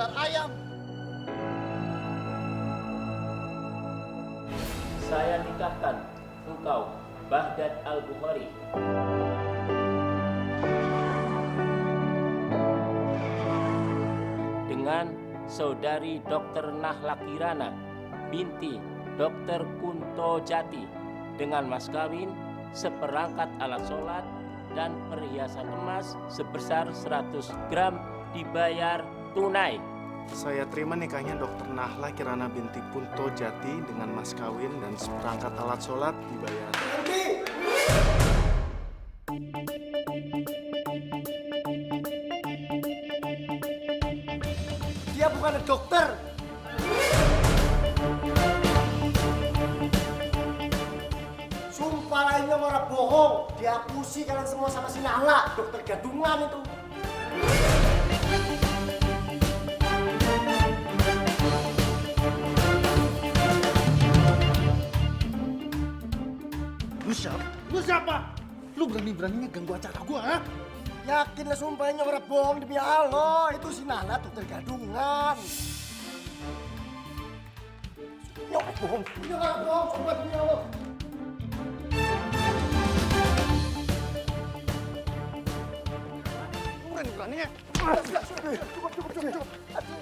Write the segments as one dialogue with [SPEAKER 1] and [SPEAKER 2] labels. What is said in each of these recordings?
[SPEAKER 1] dasar ayam.
[SPEAKER 2] Saya nikahkan engkau, Baghdad Al-Bukhari, dengan saudari Dr. Nahla Kirana binti Dr. Kunto Jati, dengan mas kawin seperangkat alat sholat dan perhiasan emas sebesar 100 gram dibayar tunai.
[SPEAKER 3] Saya terima nikahnya Dr. Nahla Kirana binti Kunto Jati dengan mas kawin dan seperangkat alat sholat dibayar.
[SPEAKER 1] Dia bukan dokter. Sumpah lainnya orang bohong. Diakusi kalian semua sama si Nahla, dokter gadungan itu.
[SPEAKER 3] Lu siapa? Lu siapa? Lu berani-beraninya ganggu acara gua, ha?
[SPEAKER 1] Yakin lah sumpahnya orang bohong demi Allah. Itu si Nahla dokter gadungan. Ini orang bohong. Ini orang bohong, sumpah demi Allah.
[SPEAKER 3] Lu berani-beraninya.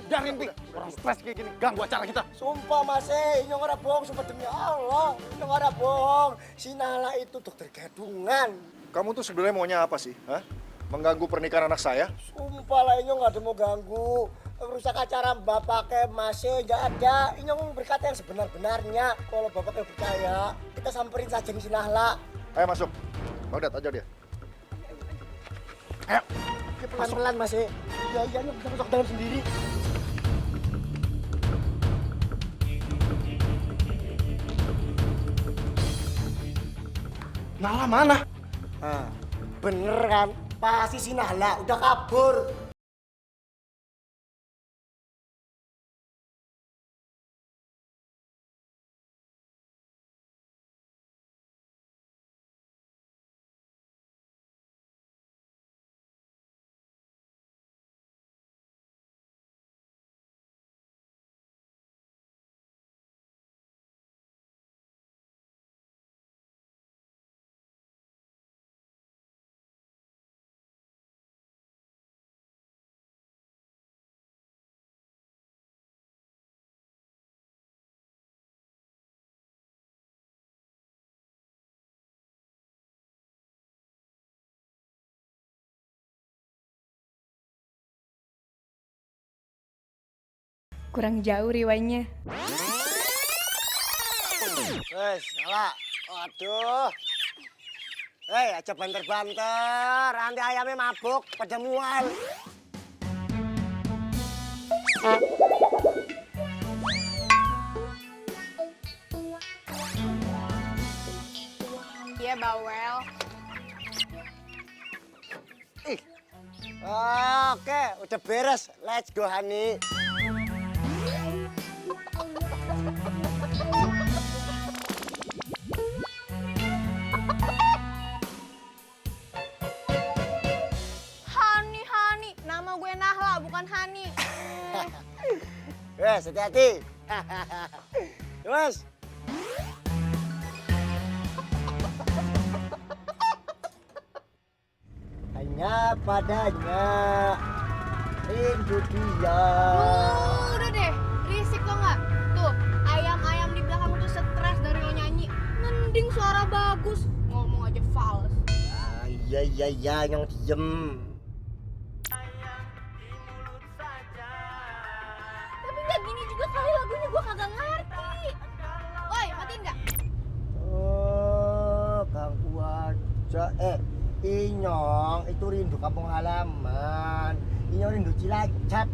[SPEAKER 3] Biarin, Pi. Orang stres kayak gini ganggu acara kita.
[SPEAKER 1] Sumpah Mas, ini orang bohong, sumpah demi Allah. Ini orang bohong. Si Nahla itu dokter gadungan.
[SPEAKER 4] Kamu tuh sebenarnya maunya apa sih? Hah? Mengganggu pernikahan anak saya?
[SPEAKER 1] Sumpah lah ini nggak ada mau ganggu. Rusak acara bapaknya masih nggak ada. Ini berkata yang sebenar-benarnya. Kalau bapaknya percaya, kita samperin saja si Nahla.
[SPEAKER 4] Ayo masuk. Baghdad, aja dia.
[SPEAKER 1] Ayo. Pelan-pelan Mas. Iya, ini bisa masuk dalam sendiri.
[SPEAKER 3] Nahla mana?
[SPEAKER 1] Nah, bener kan? Pasti si Nahla udah kabur.
[SPEAKER 5] Kurang jauh riwayatnya.
[SPEAKER 1] Wes, Nahla. Aduh. Hei, aja banter-banter. Nanti ayamnya mabuk, pada mual.
[SPEAKER 5] Iya, bawel.
[SPEAKER 1] Oke, udah beres. Let's go, Hani.
[SPEAKER 5] Hani. Nama gue Nahla, bukan Hani.
[SPEAKER 1] Wes, hati-hati. Wes. Hanya padanya rindu dia.
[SPEAKER 5] Udah deh, risik tau nggak? Tuh, ayam-ayam di belakang tuh stres dari lo nyanyi. Mending suara bagus, ngomong aja fals.
[SPEAKER 1] Ah, iya, yang diem.
[SPEAKER 5] Tapi nggak gini juga kali lagunya, gue kagak ngerti. Woi, matiin nggak?
[SPEAKER 1] Oh, ganggu aja. Inyong, itu rindu kampung halaman. Inyong rindu Cilacap.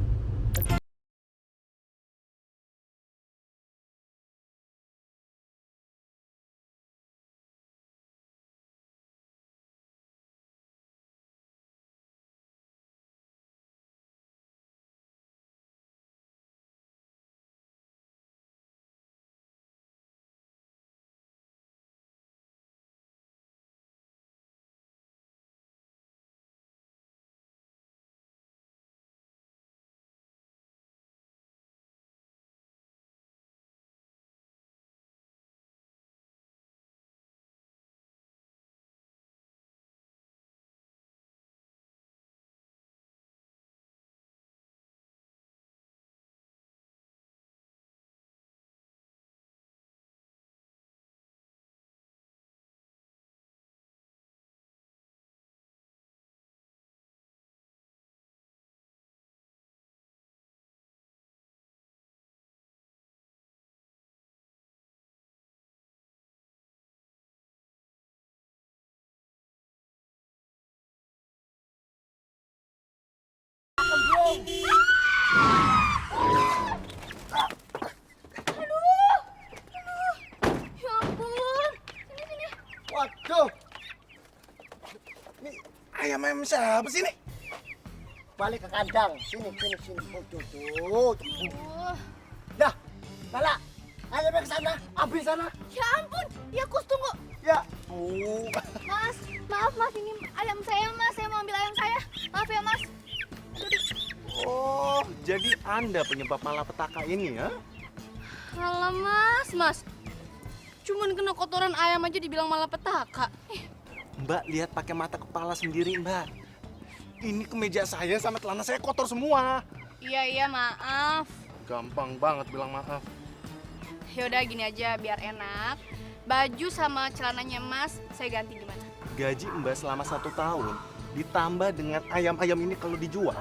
[SPEAKER 1] Sombong.
[SPEAKER 5] Ya ampun. Sini.
[SPEAKER 1] Waduh.
[SPEAKER 3] Ayam siapa sih ini?
[SPEAKER 1] Balik ke kandang. Sini. Oh, tuh. Dah, Lala. Ayamnya ke sana. Ambil sana.
[SPEAKER 5] Ya ampun. Ya Kus tunggu.
[SPEAKER 1] Ya.
[SPEAKER 5] Mas, maaf Mas, ini ayam saya Mas. Saya mau ambil ayam saya. Maaf ya Mas.
[SPEAKER 3] Oh, jadi Anda penyebab malapetaka ini ya?
[SPEAKER 5] Alah Mas. Cuman kena kotoran ayam aja dibilang malapetaka.
[SPEAKER 3] Mbak, lihat pakai mata kepala sendiri, Mbak. Ini kemeja saya sama celana saya kotor semua.
[SPEAKER 5] Iya, maaf.
[SPEAKER 3] Gampang banget bilang maaf.
[SPEAKER 5] Yaudah gini aja biar enak. Baju sama celananya Mas saya ganti gimana?
[SPEAKER 3] Gaji Mbak selama 1 tahun ditambah dengan ayam-ayam ini kalau dijual,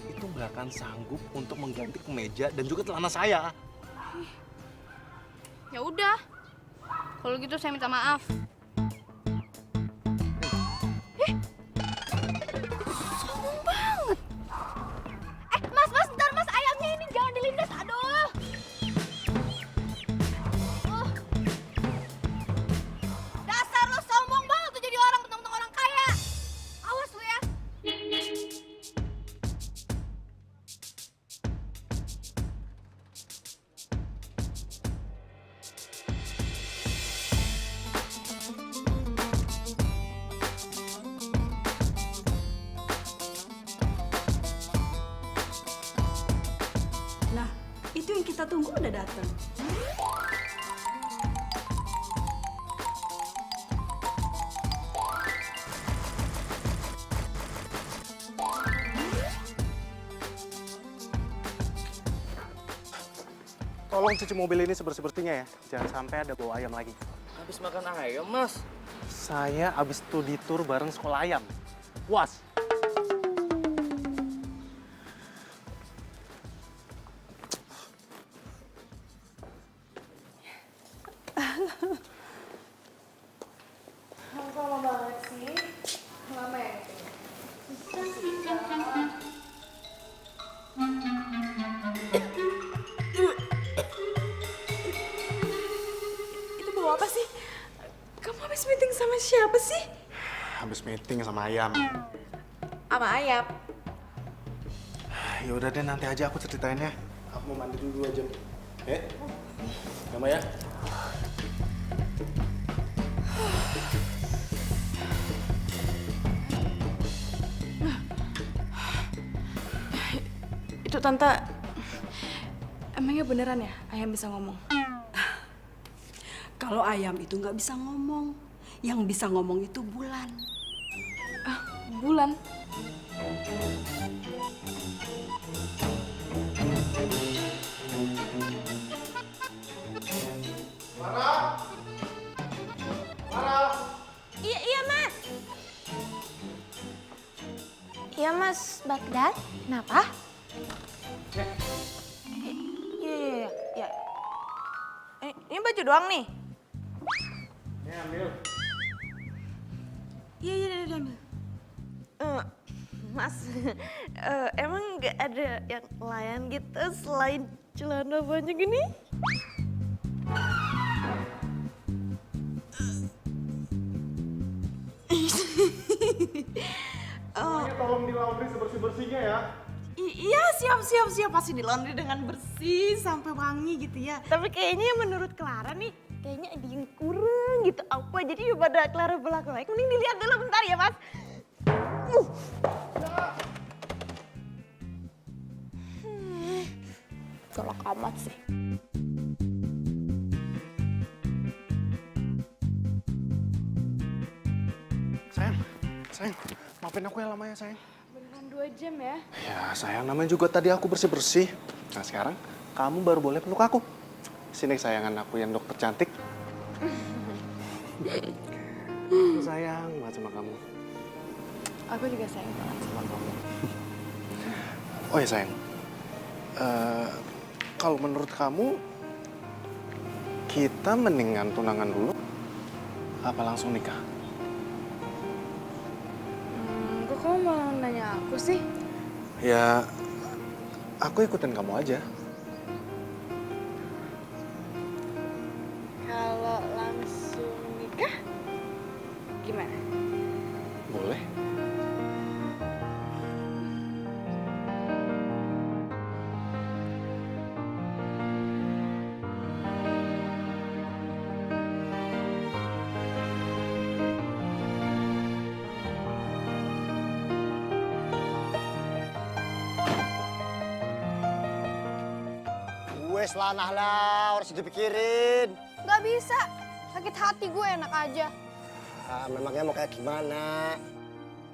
[SPEAKER 3] itu nggak akan sanggup untuk mengganti kemeja dan juga celana saya.
[SPEAKER 5] Ya udah. Kalau gitu saya minta maaf. Sombong banget. Mas, bentar Mas, ayamnya ini jangan dilindas. Aduh. Dasar lo sombong banget tuh jadi orang mentang-mentang orang kaya. Awas lo ya.
[SPEAKER 6] Nah, itu yang kita tunggu udah datang.
[SPEAKER 3] Tolong cuci mobil ini sebersih-bersihnya ya. Jangan sampai ada bau ayam lagi.
[SPEAKER 7] Habis makan ayam, Mas.
[SPEAKER 3] Saya abis studi tour bareng sekolah ayam. Puas.
[SPEAKER 5] Lama banget sih. Lama ya?
[SPEAKER 6] Itu bawa apa sih? Kamu habis meeting sama siapa sih?
[SPEAKER 3] Habis meeting sama ayam.
[SPEAKER 6] Sama ayam.
[SPEAKER 3] Ya udah deh, nanti aja aku ceritain ya. Aku mau mandi dulu 2 jam.
[SPEAKER 7] Sama ya.
[SPEAKER 6] Itu Tante, emangnya beneran ya ayam bisa ngomong?
[SPEAKER 8] Kalau ayam itu nggak bisa ngomong, yang bisa ngomong itu bulan.
[SPEAKER 6] Bulan?
[SPEAKER 5] Iya Mas. Iya Mas Bagdad. Kenapa?
[SPEAKER 6] Iya. Ini baju doang nih?
[SPEAKER 3] Ini ambil.
[SPEAKER 6] Iya, ambil.
[SPEAKER 9] Mas, emang nggak ada yang lain gitu selain celana banyak gini?
[SPEAKER 3] Semuanya tolong di laundry sebersih-bersihnya ya.
[SPEAKER 8] Iya, siap. Pasti di laundry dengan bersih sampai wangi gitu ya.
[SPEAKER 9] Tapi kayaknya menurut Clara nih, kayaknya ada yang kurang gitu apa. Jadi pada Clara belak-belak, mending dilihat dulu bentar ya Mas.
[SPEAKER 5] Galak amat sih.
[SPEAKER 3] Sayang, maafin aku ya lama ya sayang.
[SPEAKER 5] Beneran 2 jam ya?
[SPEAKER 3] Ya sayang, namanya juga tadi aku bersih-bersih. Nah sekarang kamu baru boleh peluk aku. Sini kesayangan aku yang dokter cantik. Aku sayang banget sama kamu.
[SPEAKER 5] Aku juga sayang banget sama kamu.
[SPEAKER 3] Oh ya sayang, kalau menurut kamu kita mendingan tunangan dulu apa langsung nikah?
[SPEAKER 5] Kok kamu malah nanya aku sih?
[SPEAKER 3] Ya, aku ikutin kamu aja.
[SPEAKER 5] Kalau langsung nikah, gimana?
[SPEAKER 3] Boleh.
[SPEAKER 1] Wes lah Nahla, harus dipikirin.
[SPEAKER 5] Gak bisa, sakit hati gue enak aja.
[SPEAKER 1] Memangnya mau kayak gimana?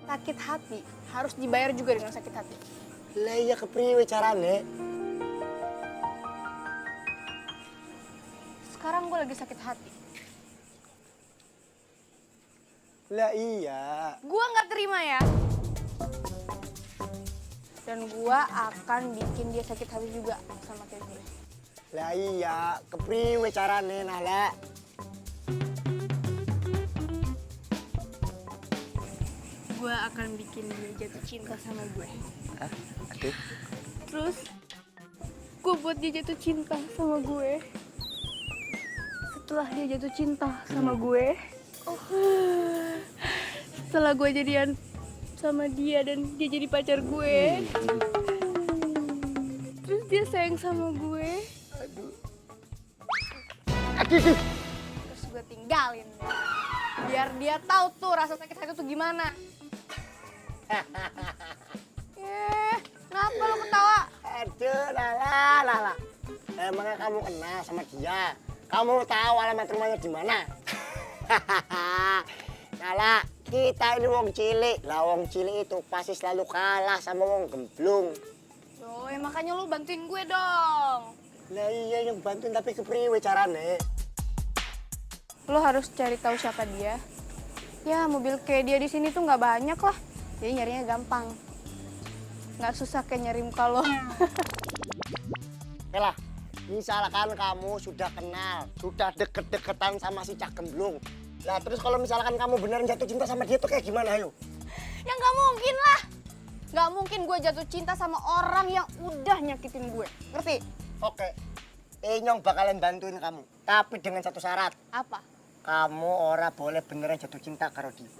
[SPEAKER 5] Sakit hati harus dibayar juga dengan sakit hati.
[SPEAKER 1] Lah iya kepriwe carane?
[SPEAKER 5] Sekarang gue lagi sakit hati.
[SPEAKER 1] Lah iya.
[SPEAKER 5] Gue nggak terima ya. Dan gue akan bikin dia sakit hati juga sama kayak gue.
[SPEAKER 1] Lah iya, kepriwe carane Nahla?
[SPEAKER 5] Gue akan bikin dia jatuh cinta sama gue.
[SPEAKER 1] Hah? Aduh.
[SPEAKER 5] Terus gue buat dia jatuh cinta sama gue. Setelah dia jatuh cinta sama gue, setelah gue jadian sama dia dan dia jadi pacar gue, terus dia sayang sama gue, terus gue tinggalin deh. Biar dia tahu tuh rasa sakit hati tuh gimana. Kenapa lo ketawa?
[SPEAKER 1] Aduh, Nahla. Emangnya kamu kenal sama dia? Kamu tahu alamat rumahnya di mana? Nahla, kita ini wong cilik. Lah wong cilik itu pasti selalu kalah sama wong gemblung.
[SPEAKER 5] Loh, ya makanya lo bantuin gue dong.
[SPEAKER 1] Lah iya yang bantuin tapi kepriwe carane?
[SPEAKER 5] Lo harus cari tahu siapa dia. Ya mobil kayak dia di sini tuh nggak banyak lah. Jadi nyarinya gampang. Nggak susah kayak nyari muka lo.
[SPEAKER 1] Oke lah, misalkan kamu sudah kenal, sudah deket-deketan sama si Cak Gemblung. Lah terus kalau misalkan kamu beneran jatuh cinta sama dia tuh kayak gimana ayo?
[SPEAKER 5] Ya nggak mungkin lah. Nggak mungkin gue jatuh cinta sama orang yang udah nyakitin gue. Ngerti?
[SPEAKER 1] Oke, Inyong bakalan bantuin kamu. Tapi dengan satu syarat.
[SPEAKER 5] Apa?
[SPEAKER 1] Kamu ora boleh beneran jatuh cinta karo dia.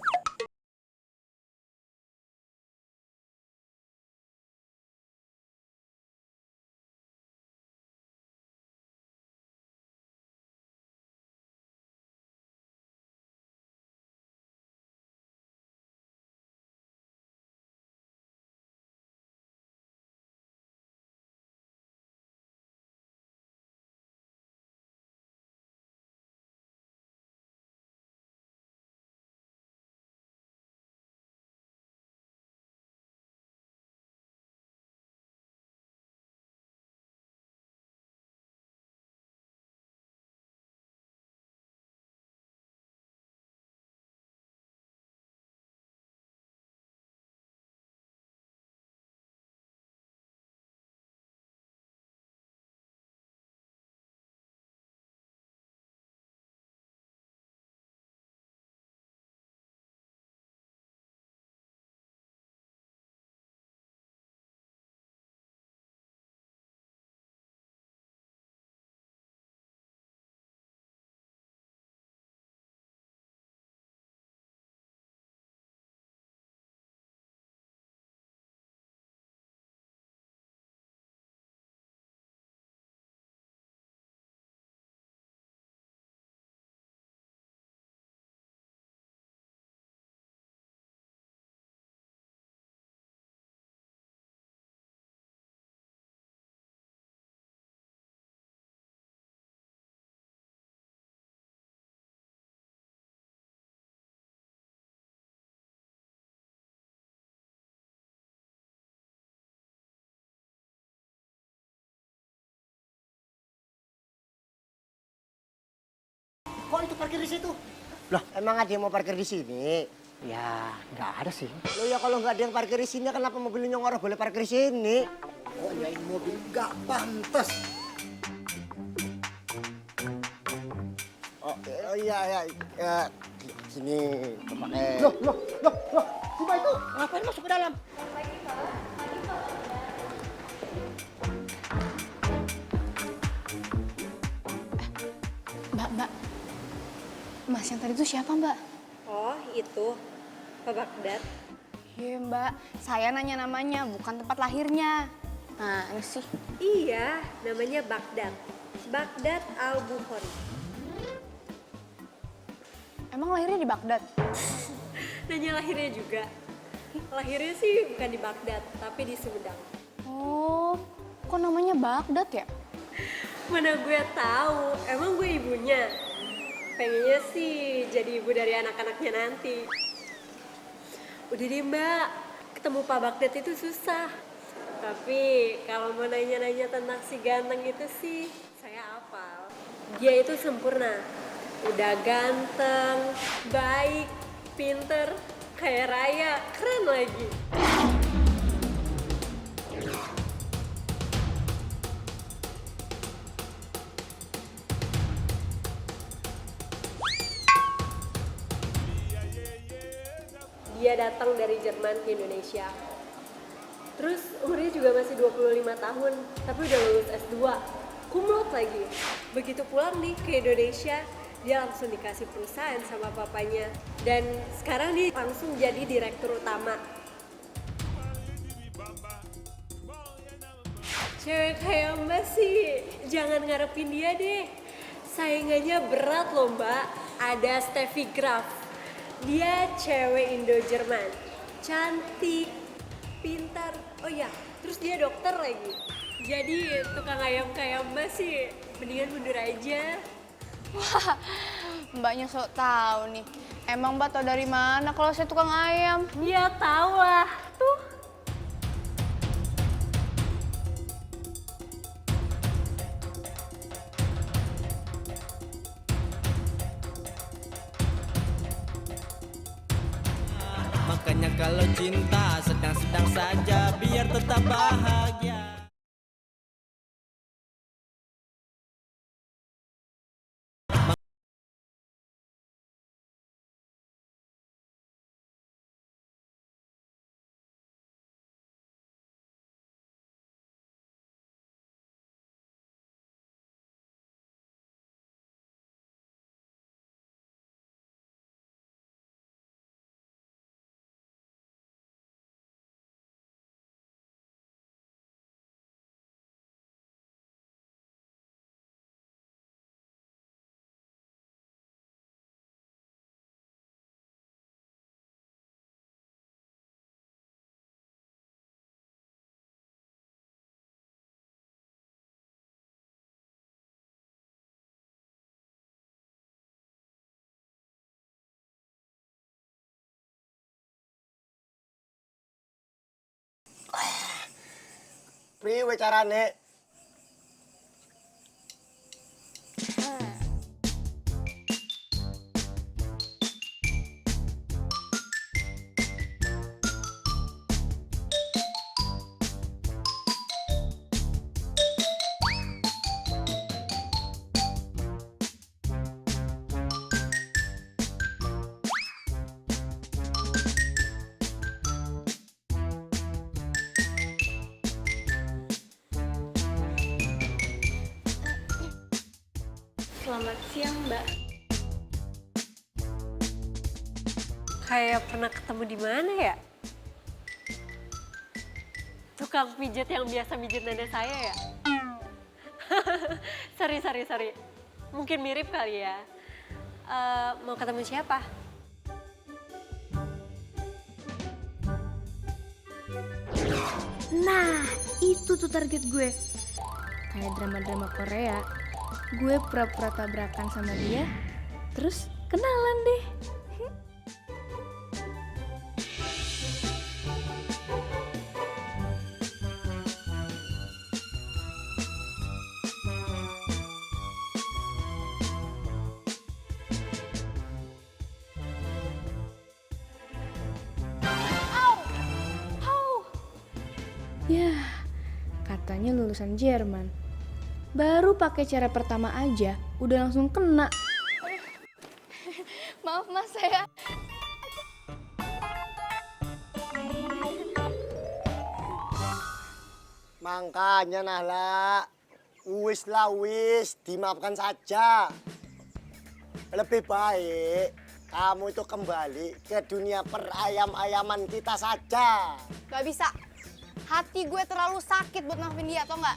[SPEAKER 1] Kok itu parkir di situ? Loh, emang ada yang mau parkir di sini?
[SPEAKER 10] Ya, nggak ada sih.
[SPEAKER 1] Loh ya kalau nggak ada yang parkir di sini, kenapa mobil Nyong boleh parkir di sini? Oh ya ini mobil nggak pantas. Oh iya, sini pakai. Loh, siapa itu? Ngapain masuk ke dalam?
[SPEAKER 5] Mas yang tadi itu siapa mbak?
[SPEAKER 9] Oh, itu. Pak Bagdad.
[SPEAKER 5] Iya mbak, saya nanya namanya, bukan tempat lahirnya. Nah, ini sih.
[SPEAKER 9] Iya, namanya Bagdad. Bagdad Al-Bukhari.
[SPEAKER 5] Emang lahirnya di Baghdad?
[SPEAKER 9] Nanya lahirnya juga. Lahirnya sih bukan di Baghdad, tapi di Sumedang.
[SPEAKER 5] Oh, kok namanya Baghdad ya?
[SPEAKER 9] Mana gue tahu, emang gue ibunya. Pengennya sih jadi ibu dari anak-anaknya nanti. Udah deh mbak, ketemu Pak Bagdad itu susah. Tapi kalau mau nanya-nanya tentang si ganteng itu sih, saya hafal. Dia itu sempurna. Udah ganteng, baik, pinter, kayak raya, keren lagi. Dia datang dari Jerman ke Indonesia. Terus umurnya juga masih 25 tahun, tapi udah lulus S2. Cum laude lagi. Begitu pulang nih ke Indonesia, dia langsung dikasih perusahaan sama papanya. Dan sekarang dia langsung jadi direktur utama. Cewek kayak mbak sih, jangan ngarepin dia deh. Saingannya berat loh mbak, ada Steffi Graf. Dia cewek Indo-Jerman, cantik, pintar, oh ya, terus dia dokter lagi. Jadi tukang ayam kayak mbak sih, mendingan mundur aja.
[SPEAKER 5] Wah, mbaknya sok tahu nih. Emang mbak tau dari mana kalau saya tukang ayam?
[SPEAKER 9] Ya tahu lah, tuh.
[SPEAKER 11] Makanya kalau cinta sedang-sedang saja biar tetap bahagia.
[SPEAKER 1] Priwe carane?
[SPEAKER 9] Selamat siang mbak. Kayak pernah ketemu di mana ya? Tukang pijat yang biasa pijat dada saya ya? Sorry. Mungkin mirip kali ya. Mau ketemu siapa?
[SPEAKER 5] Nah, itu tuh target gue. Kayak drama-drama Korea. Gue pura-pura tabrakan sama dia, terus kenalan deh. Ya, katanya lulusan Jerman. Baru pakai cara pertama aja, udah langsung kena. Maaf mas, saya...
[SPEAKER 1] Makanya Nahla, wis lah wis, dimaafkan saja. Lebih baik kamu itu kembali ke dunia perayam-ayaman kita saja.
[SPEAKER 5] Gak bisa. Hati gue terlalu sakit buat maafin dia, atau enggak?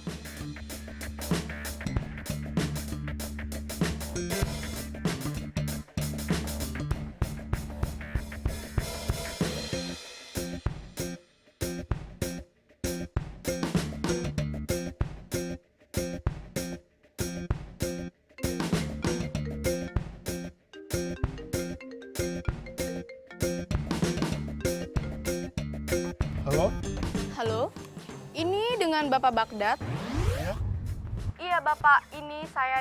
[SPEAKER 3] Halo?
[SPEAKER 5] Halo, ini dengan Bapak Baghdad. Iya Bapak, ini saya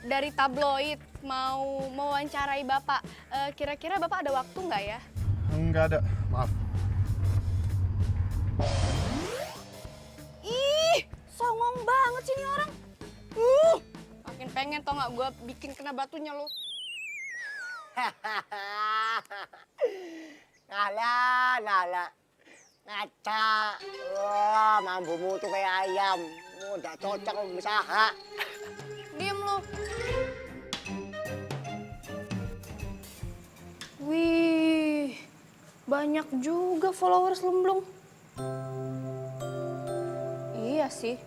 [SPEAKER 5] dari tabloid mau mewawancarai Bapak. Kira-kira Bapak ada waktu nggak ya?
[SPEAKER 3] Enggak ada, maaf.
[SPEAKER 5] Ih, songong banget sih ini orang. Makin pengen tau nggak gue bikin kena batunya lo.
[SPEAKER 1] Nala. Ngaca. Wah, mambumu tuh kayak ayam. Udah cocok untuk usaha.
[SPEAKER 5] Diem lo. Wih, banyak juga followers Lemblung. Iya sih,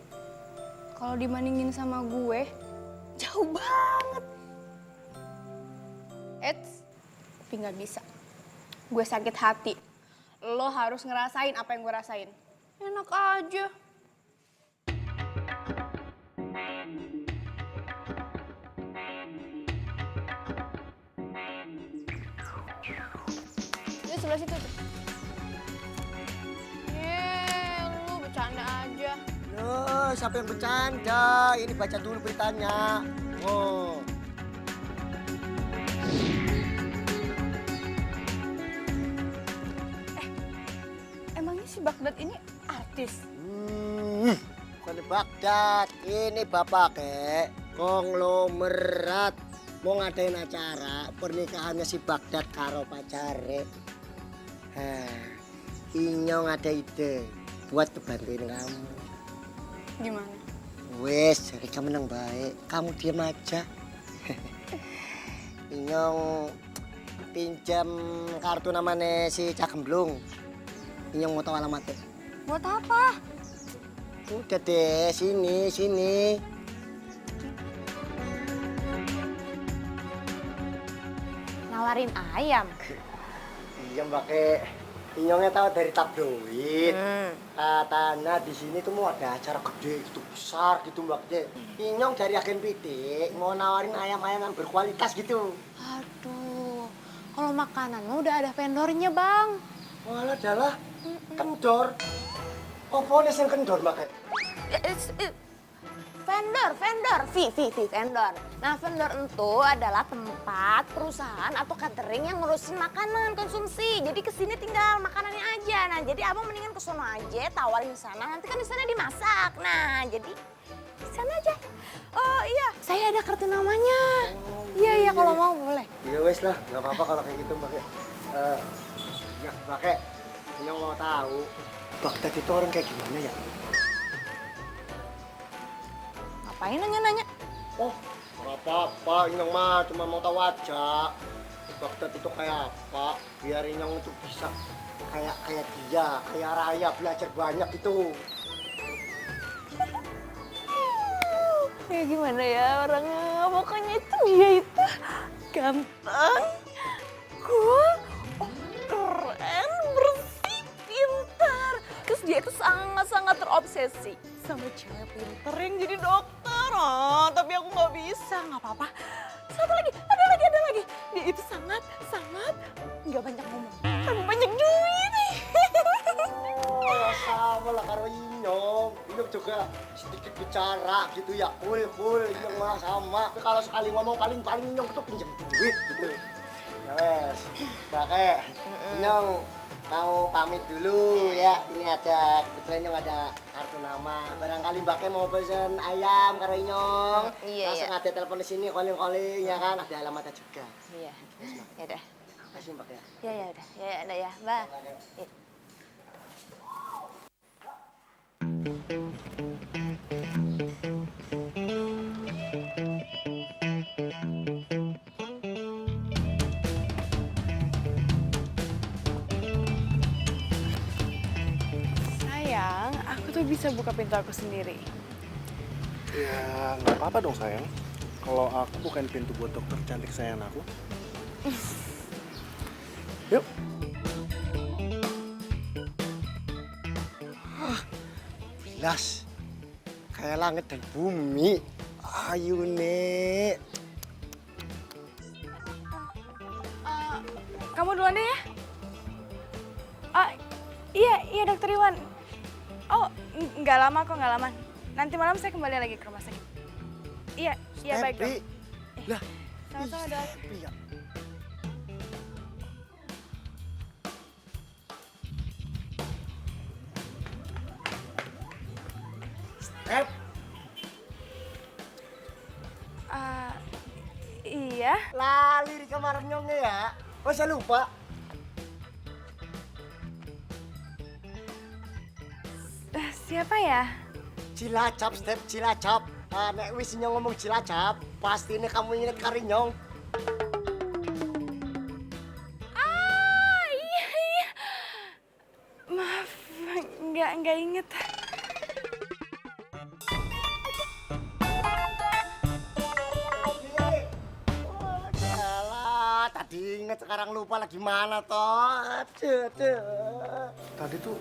[SPEAKER 5] kalau dibandingin sama gue, jauh banget. Eits, tapi nggak bisa. Gue sakit hati. Lo harus ngerasain apa yang gue rasain. Enak aja. Dia sebelah situ tuh. Lu bercanda aja.
[SPEAKER 1] Loh, siapa yang bercanda? Ini baca dulu beritanya. Oh.
[SPEAKER 5] Emangnya si Baghdad ini artis?
[SPEAKER 1] Bukan di Baghdad. Ini bapak konglomerat mau ngadain acara pernikahannya si Baghdad karo pacare. Inyong ada ide buat ngebantuin kamu.
[SPEAKER 5] Gimana?
[SPEAKER 1] Wes, jadi kamu menang baik. Kamu diam aja. Inyong pinjam kartu namanya si Cak Gemblung. Inyong mau tahu alamatnya.
[SPEAKER 5] Buat apa?
[SPEAKER 1] Udah deh, sini.
[SPEAKER 8] Nawarin ayam.
[SPEAKER 1] Iya pakai Inyongnya tahu dari tabloid. Katanya di sini tuh mau ada acara gede gitu, besar gitu Mbak De. Inyong dari agen PT mau nawarin ayam-ayaman berkualitas gitu.
[SPEAKER 8] Aduh, kalau makanan mah udah ada vendornya bang.
[SPEAKER 1] Walah adalah kendor. Apa yang kendor Mbak?
[SPEAKER 8] Vendor, vendor. Nah, vendor itu adalah tempat, perusahaan atau catering yang ngurusin makanan konsumsi. Jadi kesini tinggal makanannya aja. Nah, jadi abang mendingan ke sono aja, tawarin di sana. Nanti kan di sana dimasak. Nah, jadi di sana aja. Oh iya, saya ada kartu namanya. Iya, kalau mau boleh.
[SPEAKER 1] Iya wes lah, nggak apa-apa kalau kayak gitu Mbak. Ya Mbak, Inyong mau tahu Baghdad itu orang kayak gimana ya?
[SPEAKER 8] Ngapain nanya-nanya?
[SPEAKER 1] Oh, nggak apa-apa. Inyong mah cuma mau tahu aja. Baghdad itu kayak apa? Biar Inyong itu bisa kayak dia, kayak raya, belajar banyak gitu.
[SPEAKER 8] Ya gimana ya orangnya? Pokoknya itu dia itu ganteng, cool, keren, bersih, pintar. Terus dia itu sangat-sangat terobsesi sama cewek pintar yang jadi dokter. Oh, tapi aku nggak bisa, nggak apa-apa. Satu lagi, ada lagi. Dia itu sangat nggak banyak ngomong, tapi banyak duit.
[SPEAKER 1] Oh, sama lah karo Inyong. Inyong juga sedikit bicara gitu ya, cool. Inyong mah sama. Tapi kalau sekali ngomong paling Inyong tuh pinjam duit gitu. Ya wes, pakai. Inyong mau pamit dulu ya. Ini ada, kebetulan Inyong ada kartu nama. Barangkali Mbaknya mau pesen ayam karo Inyong. Langsung ada telepon di sini, calling ya kan. Ada alamatnya juga.
[SPEAKER 8] Iya, ya udah.
[SPEAKER 1] Kasih Mbak ya.
[SPEAKER 8] Ya udah, ya, Mbak. Ya.
[SPEAKER 6] nggak bisa buka pintu aku sendiri?
[SPEAKER 3] Ya, nggak apa-apa dong sayang. Kalau aku bukan pintu buat dokter cantik sayang aku. Yuk.
[SPEAKER 1] Jelas. Kayak langit dan bumi. Ayo, Nek.
[SPEAKER 6] Kamu duluan deh ya. Iya dokter Iwan. Oh, nggak lama kok, nggak lama. Nanti malam saya kembali lagi ke rumah sakit. Iya baik dok.
[SPEAKER 1] Lah,
[SPEAKER 6] Sama-sama dok.
[SPEAKER 1] iya. Step.
[SPEAKER 6] Iya.
[SPEAKER 1] Lali di kamar nyongnya ya. Masa lupa?
[SPEAKER 6] Siapa ya?
[SPEAKER 1] Cilacap, Step, Cilacap. Nek wis nyong ngomong Cilacap, pasti ini kamu inget kari nyong.
[SPEAKER 6] Iya. Maaf, nggak inget.
[SPEAKER 1] Alah, tadi inget sekarang lupa lagi mana toh. Aduh.
[SPEAKER 3] Tadi tuh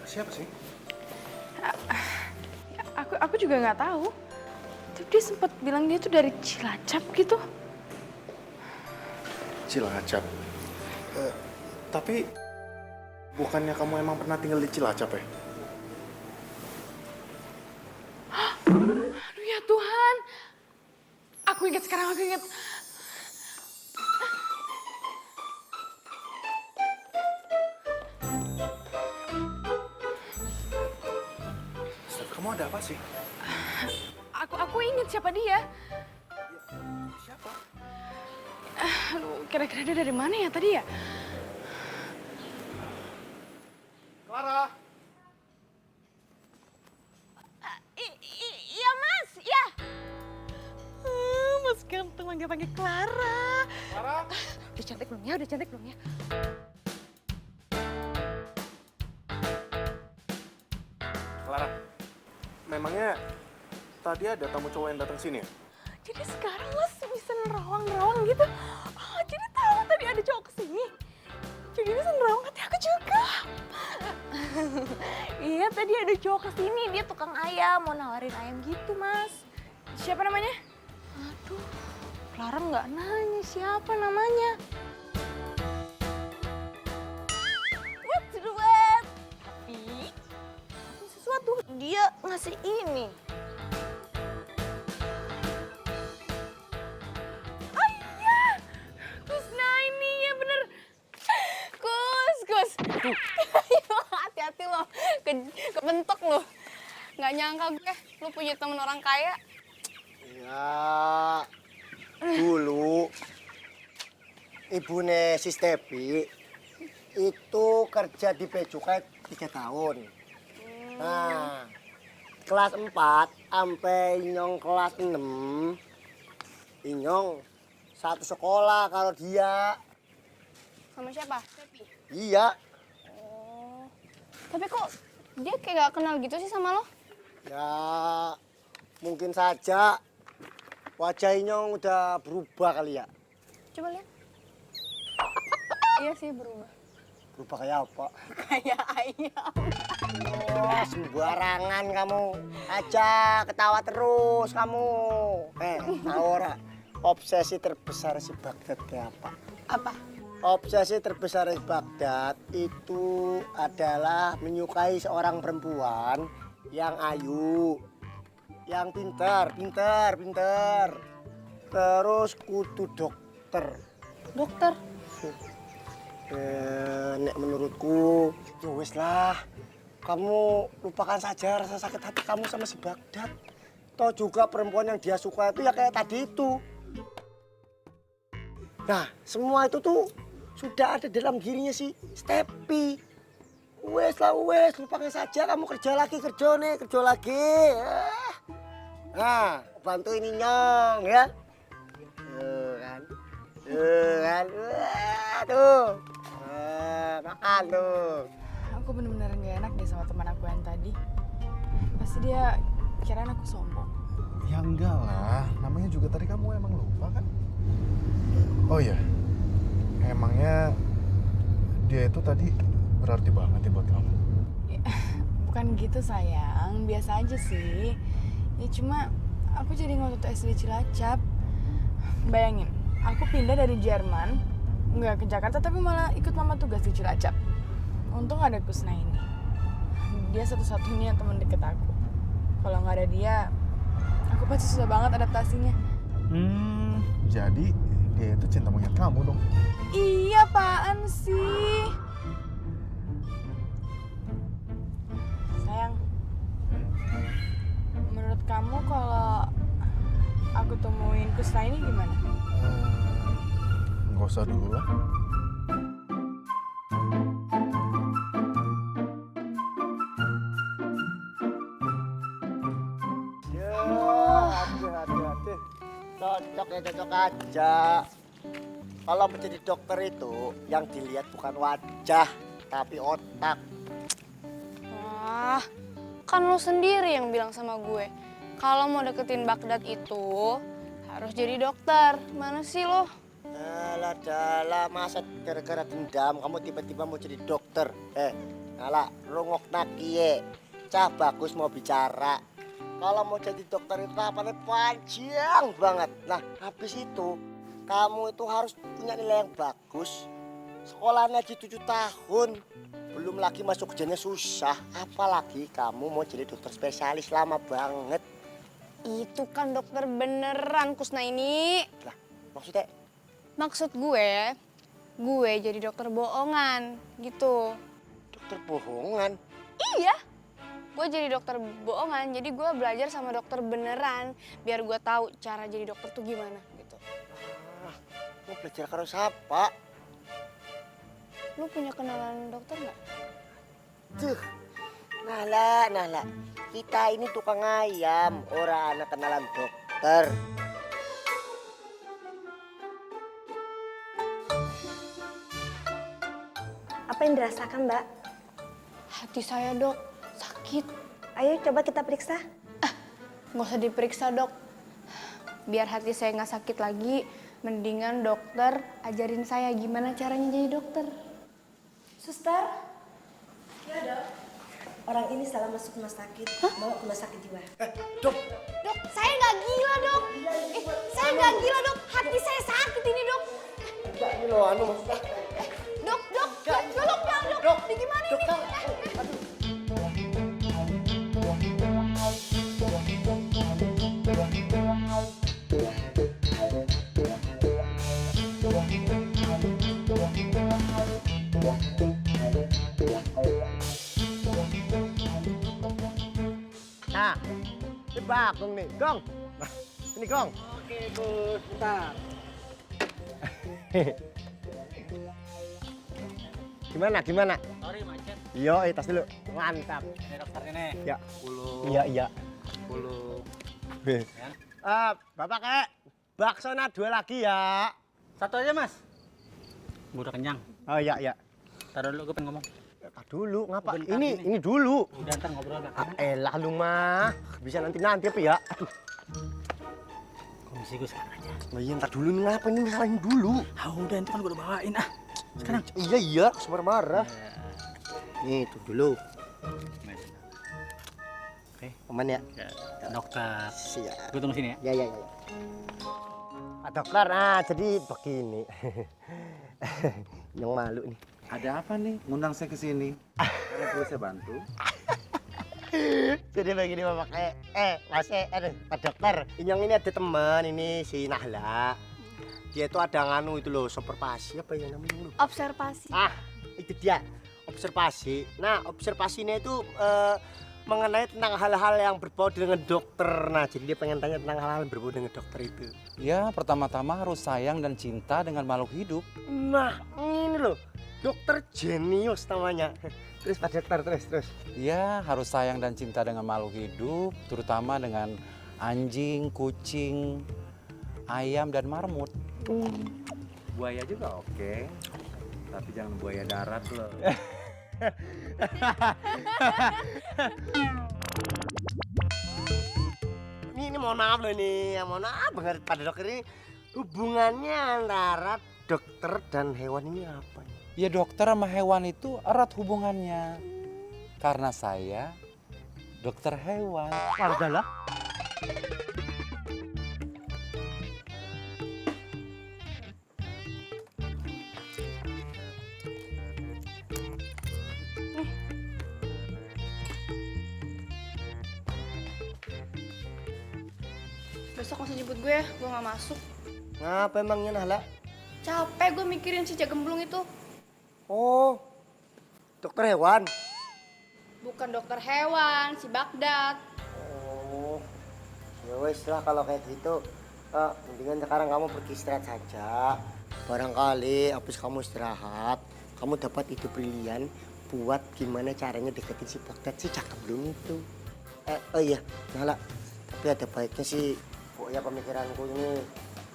[SPEAKER 3] siapa sih?
[SPEAKER 6] Aku juga nggak tahu. Tapi dia sempat bilang dia tuh dari Cilacap gitu.
[SPEAKER 3] Cilacap. Tapi bukannya kamu emang pernah tinggal di Cilacap ya?
[SPEAKER 6] Aduh ya Tuhan. Aku ingat sekarang, aku ingat.
[SPEAKER 3] Step, kamu ada apa sih?
[SPEAKER 6] Aku ingat siapa dia.
[SPEAKER 3] Siapa?
[SPEAKER 6] Aduh, kira-kira dia dari mana ya tadi ya?
[SPEAKER 3] Clara.
[SPEAKER 8] Iya mas, iya.
[SPEAKER 6] Mas ganteng panggil Clara.
[SPEAKER 3] Clara.
[SPEAKER 8] Udah cantik belum ya? Udah cantik belum ya?
[SPEAKER 3] Clara. Memangnya tadi ada tamu cowok yang datang sini ya?
[SPEAKER 6] Jadi sekarang mas bisa nerawang-nerawang gitu. Oh, jadi tahu tadi ada cowok kesini. Jadi bisa nerawang hati aku juga.
[SPEAKER 8] Iya tadi ada cowok kesini, dia tukang ayam, mau nawarin ayam gitu mas.
[SPEAKER 6] Siapa namanya?
[SPEAKER 8] Aduh, Clara nggak nanya siapa namanya. What's the word? Tapi sesuatu dia ngasih ini.
[SPEAKER 6] Oh iya, Kusna ini ya bener. Kus. Hati-hati loh, kebentok loh. Nggak nyangka gue, lu punya temen orang kaya.
[SPEAKER 1] Ya, dulu ibune si Stepi itu kerja di Becukai 3 tahun. Nah, kelas 4 sampai Inyong kelas 6, Inyong satu sekolah kalau dia.
[SPEAKER 5] Sama siapa? Stepi.
[SPEAKER 1] Iya,
[SPEAKER 5] Oh. Tapi kok dia kayak gak kenal gitu sih sama lo?
[SPEAKER 1] ya mungkin saja wajah Inyong udah berubah kali ya.
[SPEAKER 5] Coba lihat. Iya sih berubah.
[SPEAKER 1] Berubah kayak apa?
[SPEAKER 5] Kayak ayam.
[SPEAKER 1] Wah, sembarangan kamu aja, ketawa terus kamu. Tahu ora? Obsesi terbesar si Baghdad kayak apa?
[SPEAKER 5] Apa?
[SPEAKER 1] Obsesi terbesar si Baghdad itu adalah menyukai seorang perempuan yang ayu, yang pintar. Terus kudu dokter.
[SPEAKER 5] Dokter.
[SPEAKER 1] Nek menurutku, ya wis lah. Kamu lupakan saja rasa sakit hati kamu sama si Baghdad. Toh juga perempuan yang dia suka itu ya kayak tadi itu. Nah, semua itu tuh sudah ada dalam dirinya si Stepi. Wes lah, lupakan saja, kamu kerja lagi. Nah, bantu ini Nyong ya. Kan. Tuh. Makan tuh.
[SPEAKER 6] Aku bener-bener gak enak deh sama teman aku yang tadi. Pasti dia kirain aku sombong.
[SPEAKER 3] Ya enggak lah, namanya juga tadi kamu emang lupa kan? Oh iya, emangnya dia itu tadi berarti banget ya buat kamu?
[SPEAKER 6] Bukan gitu sayang, biasa aja sih. Ya cuma aku jadi ngotot SD Cilacap. Bayangin, aku pindah dari Jerman, nggak ke Jakarta tapi malah ikut mama tugas di Cilacap. Untung ada Kusna ini. Dia satu-satunya teman deket aku. Kalau nggak ada dia, aku pasti susah banget adaptasinya.
[SPEAKER 3] Jadi dia itu cinta monyet kamu dong?
[SPEAKER 6] Iya, apaan sih? Sayang, menurut kamu kalau aku temuin Kusna ini gimana?
[SPEAKER 3] Nggak usah dulu lah.
[SPEAKER 1] Aduh. Cocok ya, cocok aja. Kalau menjadi dokter itu yang dilihat bukan wajah, tapi otak.
[SPEAKER 5] Wah, kan lo sendiri yang bilang sama gue. Kalau mau deketin Baghdad itu harus jadi dokter. Mana sih lo?
[SPEAKER 1] Alah, dalah, masa gara-gara dendam kamu tiba-tiba mau jadi dokter? Alah, rungok nakie. Cah bagus mau bicara. Kalau mau jadi dokter itu tahapannya panjang banget. Nah, habis itu kamu itu harus punya nilai yang bagus. Sekolahnya aja 7 tahun. Belum lagi masuk kerjanya susah. Apalagi kamu mau jadi dokter spesialis, lama banget.
[SPEAKER 5] Itu kan dokter beneran Kusna ini.
[SPEAKER 1] Lah, maksudnya?
[SPEAKER 5] Maksud gue jadi dokter bohongan gitu.
[SPEAKER 1] Dokter bohongan?
[SPEAKER 5] Iya. Gue jadi dokter bohongan, jadi gue belajar sama dokter beneran. Biar gue tahu cara jadi dokter tuh gimana gitu.
[SPEAKER 1] Mau belajar karo siapa?
[SPEAKER 5] Lu punya kenalan dokter nggak?
[SPEAKER 1] Tuh, Nahla. Kita ini tukang ayam, orang anak kenalan dokter.
[SPEAKER 12] Apa yang dirasakan, Mbak?
[SPEAKER 5] Hati saya, Dok, sakit.
[SPEAKER 12] Ayo coba kita periksa.
[SPEAKER 5] Nggak usah diperiksa, Dok. Biar hati saya nggak sakit lagi, mendingan dokter ajarin saya gimana caranya jadi dokter.
[SPEAKER 12] Suster? Ya, Dok. Orang ini salah masuk rumah sakit. Bawa ke rumah sakit jiwa.
[SPEAKER 1] Dok,
[SPEAKER 5] saya nggak gila, Dok. Saya nggak gila, Dok. Hati saya sakit ini, Dok.
[SPEAKER 1] enggak ini loh, maksudnya.
[SPEAKER 5] Dok. Ini gimana ini?
[SPEAKER 1] Nah, ini Bagong nih, Gong. Nah, ini Gong.
[SPEAKER 10] Oke, Gus. Bentar.
[SPEAKER 1] Gimana?
[SPEAKER 10] Sorry, macet.
[SPEAKER 1] Yo, tas dulu. Mantap.
[SPEAKER 10] Ini dokternya nih.
[SPEAKER 1] Ya.
[SPEAKER 10] 10.
[SPEAKER 1] Iya.
[SPEAKER 10] 10.
[SPEAKER 1] Bapak kek, baksona 2 lagi ya.
[SPEAKER 10] Satu aja, Mas. Gue udah kenyang.
[SPEAKER 1] Oh iya.
[SPEAKER 10] Taruh dulu, gue pengen ngomong.
[SPEAKER 1] Dulu, ngapa?
[SPEAKER 10] Bentar,
[SPEAKER 1] Ini dulu.
[SPEAKER 10] Udah, ntar ngobrol gak?
[SPEAKER 1] Elah lu mah. Bisa nanti apa ya? Aduh.
[SPEAKER 10] Komisi gue sekarang aja.
[SPEAKER 1] Oh iya, ntar dulu nih, ngapa ini masalahin dulu?
[SPEAKER 10] Udah, itu kan gue udah bawain. Sekarang.
[SPEAKER 1] Iya, marah-marah. Nih, tuh dulu.
[SPEAKER 10] Oke.
[SPEAKER 1] Aman ya?
[SPEAKER 10] Dokter.
[SPEAKER 1] Siap.
[SPEAKER 10] Gue tunggu sini ya.
[SPEAKER 1] Ya. Pak dokter, jadi begini. Yang malu nih.
[SPEAKER 13] Ada apa nih? Ngundang saya ke sini. Ada perlu saya bantu?
[SPEAKER 1] Jadi begini Bapak Pak dokter. Yang ini ada teman, ini si Nahla. Dia itu ada nganu itu loh, supervasi apa ya namanya lu?
[SPEAKER 5] Observasi.
[SPEAKER 1] Itu dia. Observasi. Nah, observasinya itu mengenai tentang hal-hal yang berbau dengan dokter. Nah, jadi dia pengen tanya tentang hal-hal yang berbau dengan dokter itu.
[SPEAKER 13] Ya, pertama-tama harus sayang dan cinta dengan makhluk hidup.
[SPEAKER 1] Nah, ini loh. Dokter jenius namanya. Terus Pak Dokter, terus.
[SPEAKER 13] Ya, harus sayang dan cinta dengan makhluk hidup, terutama dengan anjing, kucing, ayam, dan marmut. Buaya juga oke. Tapi jangan buaya darat loh.
[SPEAKER 1] ini mohon maaf loh nih, mohon maaf banget pada dokter ini. Hubungannya antara dokter dan hewan ini apa?
[SPEAKER 13] Ya dokter sama hewan itu erat hubungannya. Karena saya dokter hewan.
[SPEAKER 1] Adalah?
[SPEAKER 5] Besok langsung jemput gue ya, gue gak masuk.
[SPEAKER 1] Ngapa emangnya Nahla?
[SPEAKER 5] Capek gue mikirin si Jagemblung itu.
[SPEAKER 1] Oh, dokter hewan?
[SPEAKER 5] Bukan dokter hewan, si Bagdad.
[SPEAKER 1] Oh, ya wes lah kalau kayak gitu. Mendingan sekarang kamu pergi istirahat saja. Barangkali habis kamu istirahat, kamu dapat ide brilian buat gimana caranya deketin si Bagdad, si Jagemblung itu. Oh iya, Nahla, tapi ada baiknya sih. Ya pemikiranku ini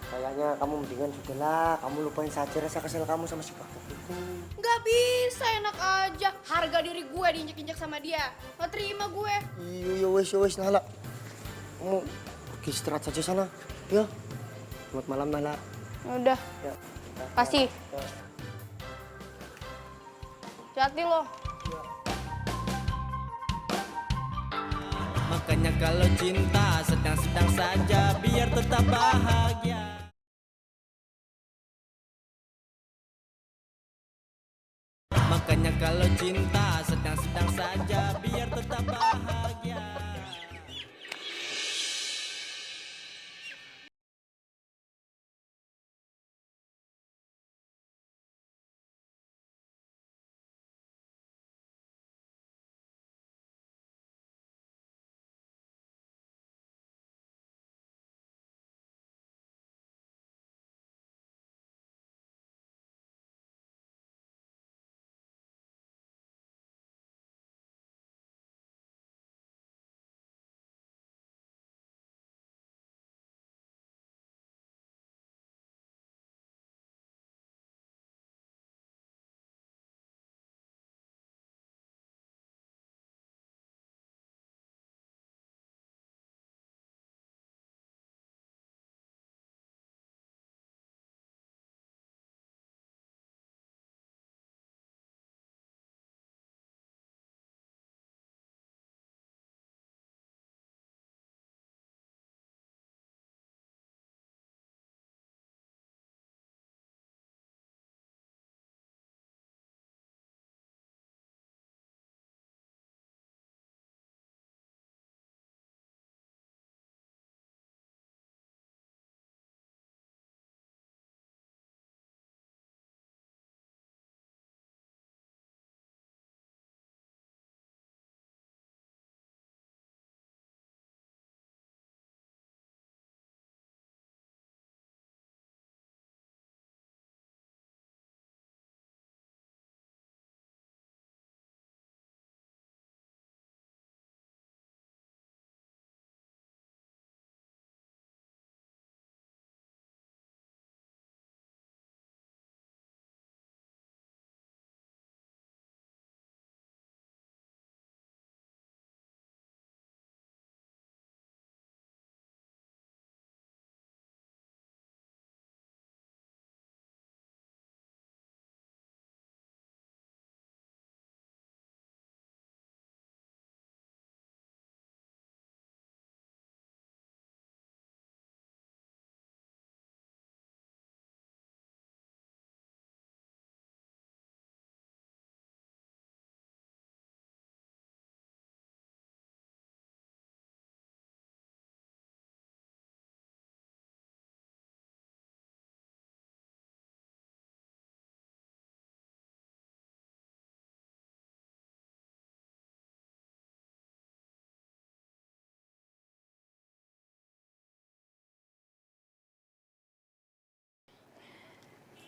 [SPEAKER 1] kayaknya kamu mendingan sudahlah, kamu lupain saja rasa kesel kamu sama si Bagdad itu.
[SPEAKER 5] Gak bisa, enak aja. Harga diri gue diinjek-injek sama dia. Gak terima gue.
[SPEAKER 1] Iya wes Nahla. Kamu pergi istirahat saja sana. Ya. Selamat malam Nahla.
[SPEAKER 5] Udah.
[SPEAKER 1] Ya.
[SPEAKER 5] Kasih.
[SPEAKER 1] Ya.
[SPEAKER 5] Hati-hati lo.
[SPEAKER 11] Makanya kalau cinta sedang-sedang saja biar tetap bahagia. Makanya kalau cinta sedang-sedang saja biar tetap bahagia.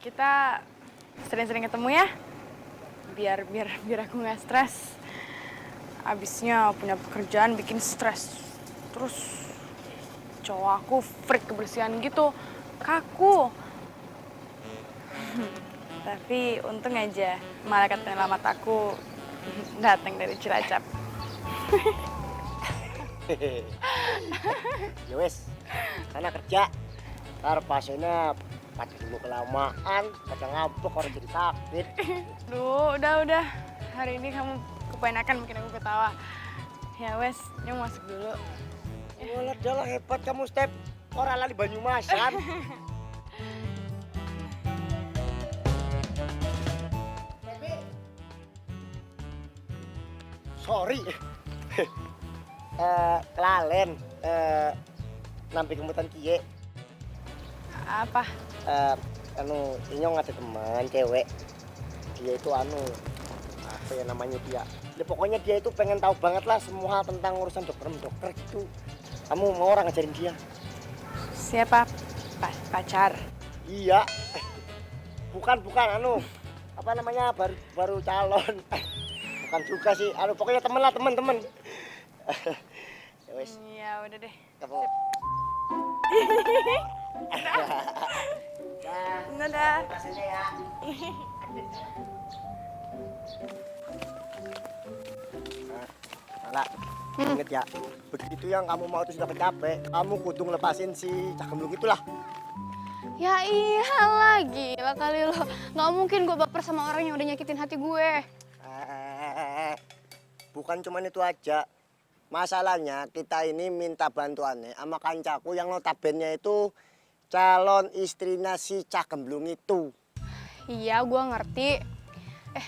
[SPEAKER 6] Kita sering-sering ketemu ya, biar aku nggak stres. Abisnya punya pekerjaan bikin stres. Terus cowok aku freak kebersihan gitu, kaku. Tapi untung aja malaikat penyelamat aku datang dari Cilacap.
[SPEAKER 1] Ya wes, sana kerja. Ntar pasiennya pada dulu kelamaan, pada ngambek orang jadi sakit.
[SPEAKER 6] Duh, udah. Hari ini kamu kebanyakan bikin aku ketawa. Ya wes, ini masuk dulu.
[SPEAKER 1] Walah, dah hebat kamu, Step. Orang lali Banyumasan. Sorry. Kelalen. Nampi kemutan kie.
[SPEAKER 6] Apa?
[SPEAKER 1] Inyong ada teman cewek. Dia itu apa ya namanya dia? Ya, pokoknya dia itu pengen tahu banget lah semua tentang urusan dokter gitu. Kamu mau orang ngajarin dia?
[SPEAKER 6] Siapa? Pacar?
[SPEAKER 1] Iya. Bukan apa namanya baru calon. Bukan juga sih. Pokoknya temen. Ya wes.
[SPEAKER 6] Iya, udah deh.
[SPEAKER 1] Kamu.
[SPEAKER 6] Dadah.
[SPEAKER 1] Rasanya ya. Nala, inget ya, begitu yang kamu mau itu sudah capek, kamu kudu ngelepasin si Cak Gemblung itulah.
[SPEAKER 5] Ya iyalah, gila kali lo. Nggak mungkin gue baper sama orang yang udah nyakitin hati gue.
[SPEAKER 1] Bukan cuma itu aja. Masalahnya kita ini minta bantuannya sama kancaku yang notabene itu calon istrinya si Cak Gemblung itu.
[SPEAKER 5] Iya, gue ngerti.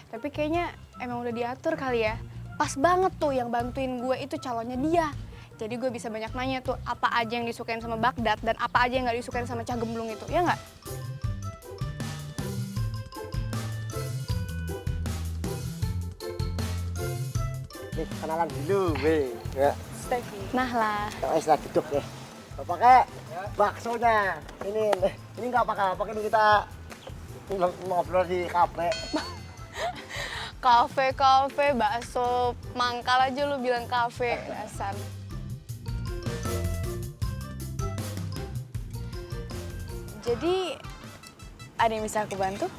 [SPEAKER 5] Tapi kayaknya emang udah diatur kali ya. Pas banget tuh yang bantuin gue itu calonnya dia. Jadi gue bisa banyak nanya tuh apa aja yang disukain sama Baghdad dan apa aja yang gak disukain sama Cak Gemblung itu, ya nggak?
[SPEAKER 1] Nih, kenalan dulu, weh. Ya.
[SPEAKER 6] Steffi.
[SPEAKER 5] Nah lah.
[SPEAKER 1] Setelah duduk ya. Pakai baksonya. Ini nggak apa-apa, ini kita ngobrol di kafe.
[SPEAKER 5] Kafe, bakso, mangkal aja lu bilang kafe, dasar.
[SPEAKER 6] Jadi, ada yang bisa aku bantu?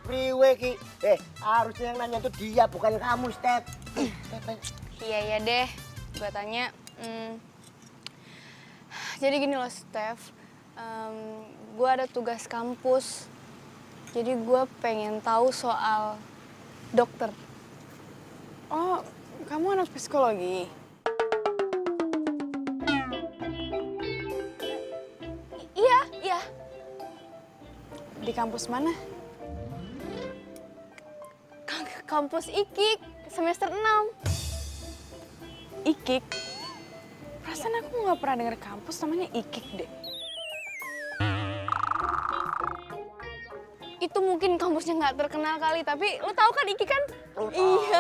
[SPEAKER 1] Priwe Ki. Harusnya yang nanya tuh dia, bukan kamu, Step.
[SPEAKER 5] Iya deh, gue tanya. Jadi gini loh, Steph. Gue ada tugas kampus. Jadi gue pengen tahu soal dokter.
[SPEAKER 6] Oh, kamu anak psikologi?
[SPEAKER 5] Iya.
[SPEAKER 6] Di kampus mana?
[SPEAKER 5] Kampus IKIK, semester 6.
[SPEAKER 6] IKIK? Perasaan aku nggak pernah denger kampus namanya IKIK deh.
[SPEAKER 5] Itu mungkin kampusnya nggak terkenal kali, tapi lo tahu kan IKIK kan?
[SPEAKER 1] Iya.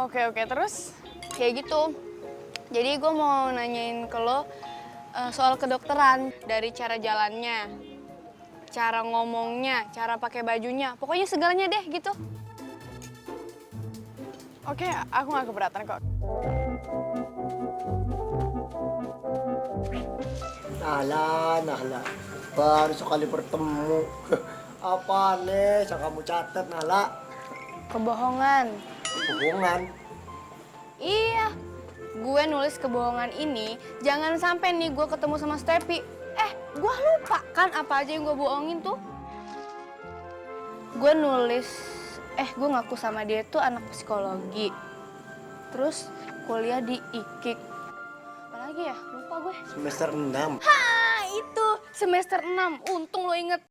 [SPEAKER 6] Oke, terus?
[SPEAKER 5] Kayak gitu. Jadi gue mau nanyain ke lo soal kedokteran. Dari cara jalannya, cara ngomongnya, cara pakai bajunya. Pokoknya segalanya deh gitu.
[SPEAKER 6] Oke, aku nggak keberatan kok.
[SPEAKER 1] Nahla. Baru sekali bertemu. Apa nih yang kamu catat, Nala?
[SPEAKER 5] Kebohongan.
[SPEAKER 1] Kebohongan?
[SPEAKER 5] Iya. Gue nulis kebohongan ini, jangan sampai nih gue ketemu sama Steffi. Gue lupa kan apa aja yang gue bohongin tuh. Gue nulis, gue ngaku sama dia tuh anak psikologi. Terus kuliah di IKIK. Apalagi ya, lupa gue.
[SPEAKER 1] Semester 6.
[SPEAKER 5] Itu semester 6. Untung lo inget.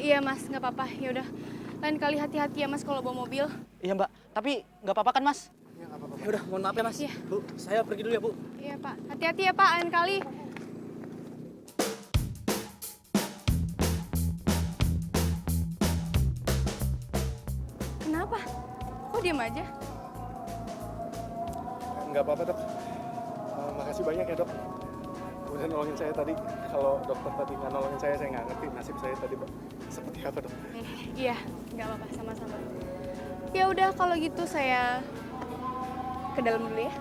[SPEAKER 5] Iya mas, nggak apa-apa. Ya udah, lain kali hati-hati ya mas kalau bawa mobil.
[SPEAKER 10] Iya mbak, tapi nggak apa-apa kan mas?
[SPEAKER 3] Iya nggak apa-apa.
[SPEAKER 10] Ya udah, mohon maaf ya mas.
[SPEAKER 5] Iya.
[SPEAKER 10] Bu, saya pergi dulu ya bu.
[SPEAKER 5] Iya pak, hati-hati ya pak, lain kali. Kenapa? Kok diam aja?
[SPEAKER 3] Nggak apa-apa dok. Makasih banyak ya dok. Udah nolongin saya tadi. Kalau dokter tadi nggak nolongin saya nggak ngerti nasib saya tadi seperti apa dok.
[SPEAKER 5] Iya, nggak apa-apa, sama-sama. Ya udah kalau gitu saya ke dalam dulu ya.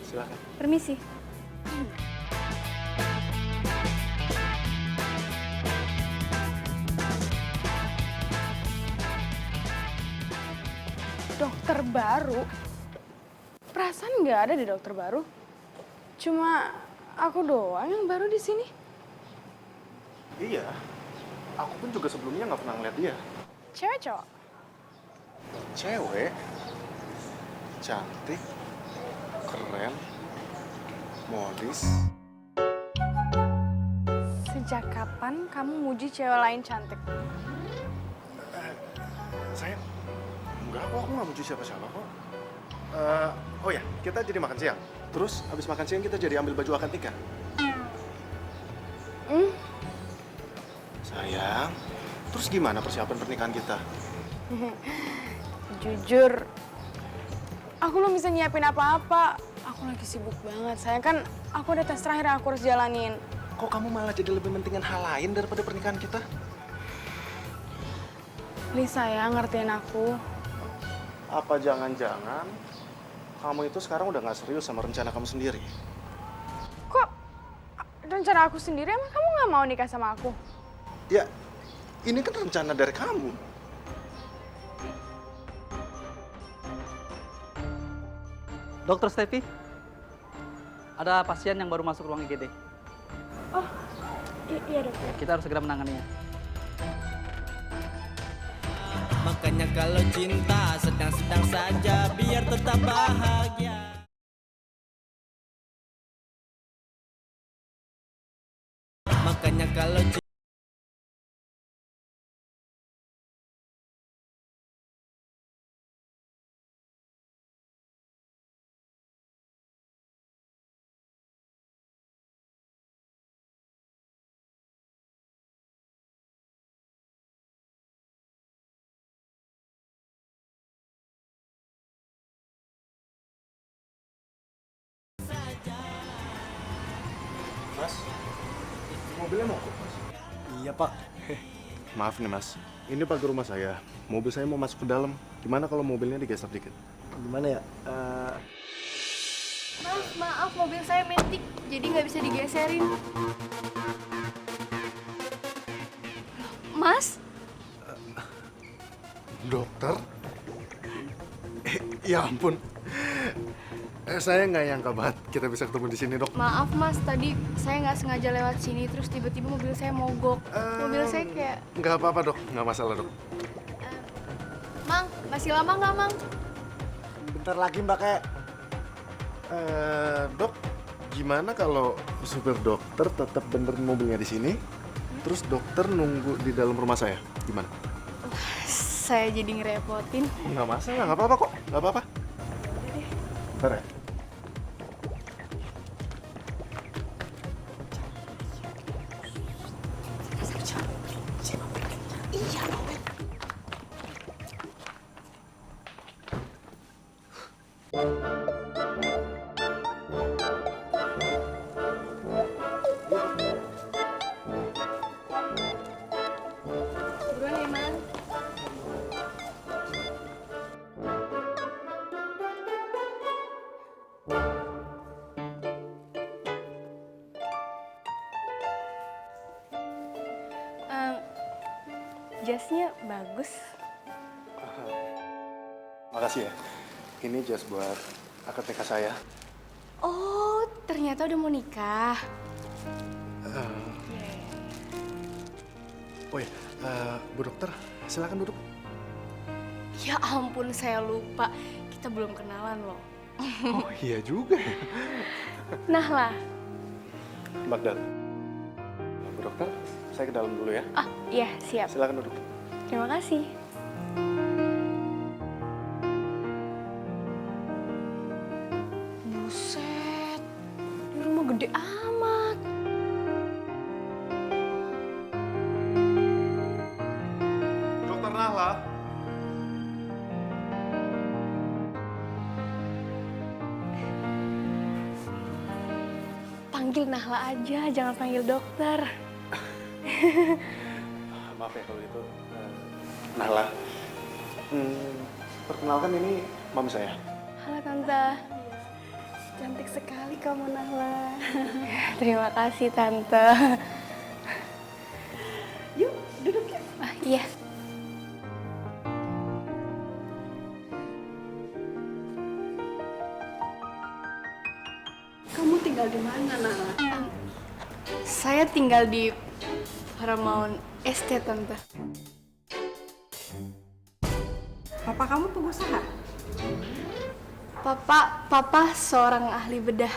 [SPEAKER 3] Silakan.
[SPEAKER 5] Permisi.
[SPEAKER 6] Dokter baru? Perasaan nggak ada di dokter baru. Cuma aku doang yang baru di sini.
[SPEAKER 3] Iya. Aku pun juga sebelumnya nggak pernah ngeliat dia.
[SPEAKER 6] Cewek cowok?
[SPEAKER 3] Cewek. Cantik. Keren. Modis.
[SPEAKER 6] Sejak kapan kamu muji cewek lain cantik?
[SPEAKER 3] Saya enggak kok, aku nggak muji siapa-siapa kok. Oh ya, kita jadi makan siang. Terus habis makan siang kita jadi ambil baju akad nikah. Sayang, terus gimana persiapan pernikahan kita?
[SPEAKER 6] Jujur, aku belum bisa nyiapin apa-apa. Aku lagi sibuk banget. Sayang kan aku ada tes terakhir yang aku harus jalanin.
[SPEAKER 3] Kok kamu malah jadi lebih mentingin hal lain daripada pernikahan kita?
[SPEAKER 6] Please sayang, ngertiin aku.
[SPEAKER 3] Apa jangan-jangan kamu itu sekarang udah nggak serius sama rencana kamu sendiri?
[SPEAKER 6] Kok rencana aku sendiri, emang kamu nggak mau nikah sama aku?
[SPEAKER 3] Ya, ini kan rencana dari kamu.
[SPEAKER 10] Dokter Stevi, ada pasien yang baru masuk ruang IGD.
[SPEAKER 12] Oh, iya dokter.
[SPEAKER 10] Kita harus segera menanganinya.
[SPEAKER 11] Makanya kalau cinta sedang-sedang saja biar tetap bahagia. Makanya kalau
[SPEAKER 3] Mas, mobilnya mogok, Mas?
[SPEAKER 1] Iya pak.
[SPEAKER 3] Maaf nih, Mas. Ini pagar rumah saya. Mobil saya mau masuk ke dalam. Gimana kalau mobilnya digeser dikit?
[SPEAKER 1] Gimana ya?
[SPEAKER 5] Mas, maaf mobil saya metik, jadi nggak bisa digeserin. Mas?
[SPEAKER 3] Dokter? Ya ampun. Saya nggak nyangka banget kita bisa ketemu di sini, Dok.
[SPEAKER 5] Maaf mas, tadi saya nggak sengaja lewat sini, terus tiba-tiba mobil saya mogok. Mobil saya kayak...
[SPEAKER 3] Nggak apa-apa, Dok. Nggak masalah, Dok.
[SPEAKER 5] Mang, masih lama nggak, Mang?
[SPEAKER 1] Bentar lagi mbak kayak.
[SPEAKER 3] Dok, gimana kalau supir dokter tetap benerin mobilnya di sini, terus dokter nunggu di dalam rumah saya? Gimana?
[SPEAKER 5] Saya jadi ngerepotin.
[SPEAKER 3] Nggak masalah, nggak apa-apa kok. Nggak apa-apa. Bentar ya.
[SPEAKER 5] Buruan ya, Mang. Jasnya bagus.
[SPEAKER 3] Makasih ya. Ini jas buat akad nikah saya.
[SPEAKER 5] Oh, ternyata udah mau nikah.
[SPEAKER 3] Oh ya, Bu Dokter, silakan duduk.
[SPEAKER 5] Ya ampun, saya lupa. Kita belum kenalan loh.
[SPEAKER 3] Oh iya juga ya.
[SPEAKER 5] Nah lah.
[SPEAKER 3] Bagdad. Bu Dokter, saya ke dalam dulu ya.
[SPEAKER 5] Ah, iya, siap.
[SPEAKER 3] Silakan duduk.
[SPEAKER 5] Terima kasih. Buset, di rumah gede amat.
[SPEAKER 3] Dokter Nahla.
[SPEAKER 5] Panggil Nahla aja, jangan panggil dokter.
[SPEAKER 3] Maaf ya kalau gitu. Nahla. Perkenalkan ini mami saya.
[SPEAKER 5] Halo Tante. Cantik sekali kamu Nahla. Terima kasih Tante.
[SPEAKER 8] Yuk, duduk ya.
[SPEAKER 5] Ah, iya.
[SPEAKER 8] Kamu tinggal di mana, Nala?
[SPEAKER 5] Saya tinggal di Paramount Estate Tante.
[SPEAKER 8] Papa kamu pengusaha?
[SPEAKER 5] Papa seorang ahli bedah.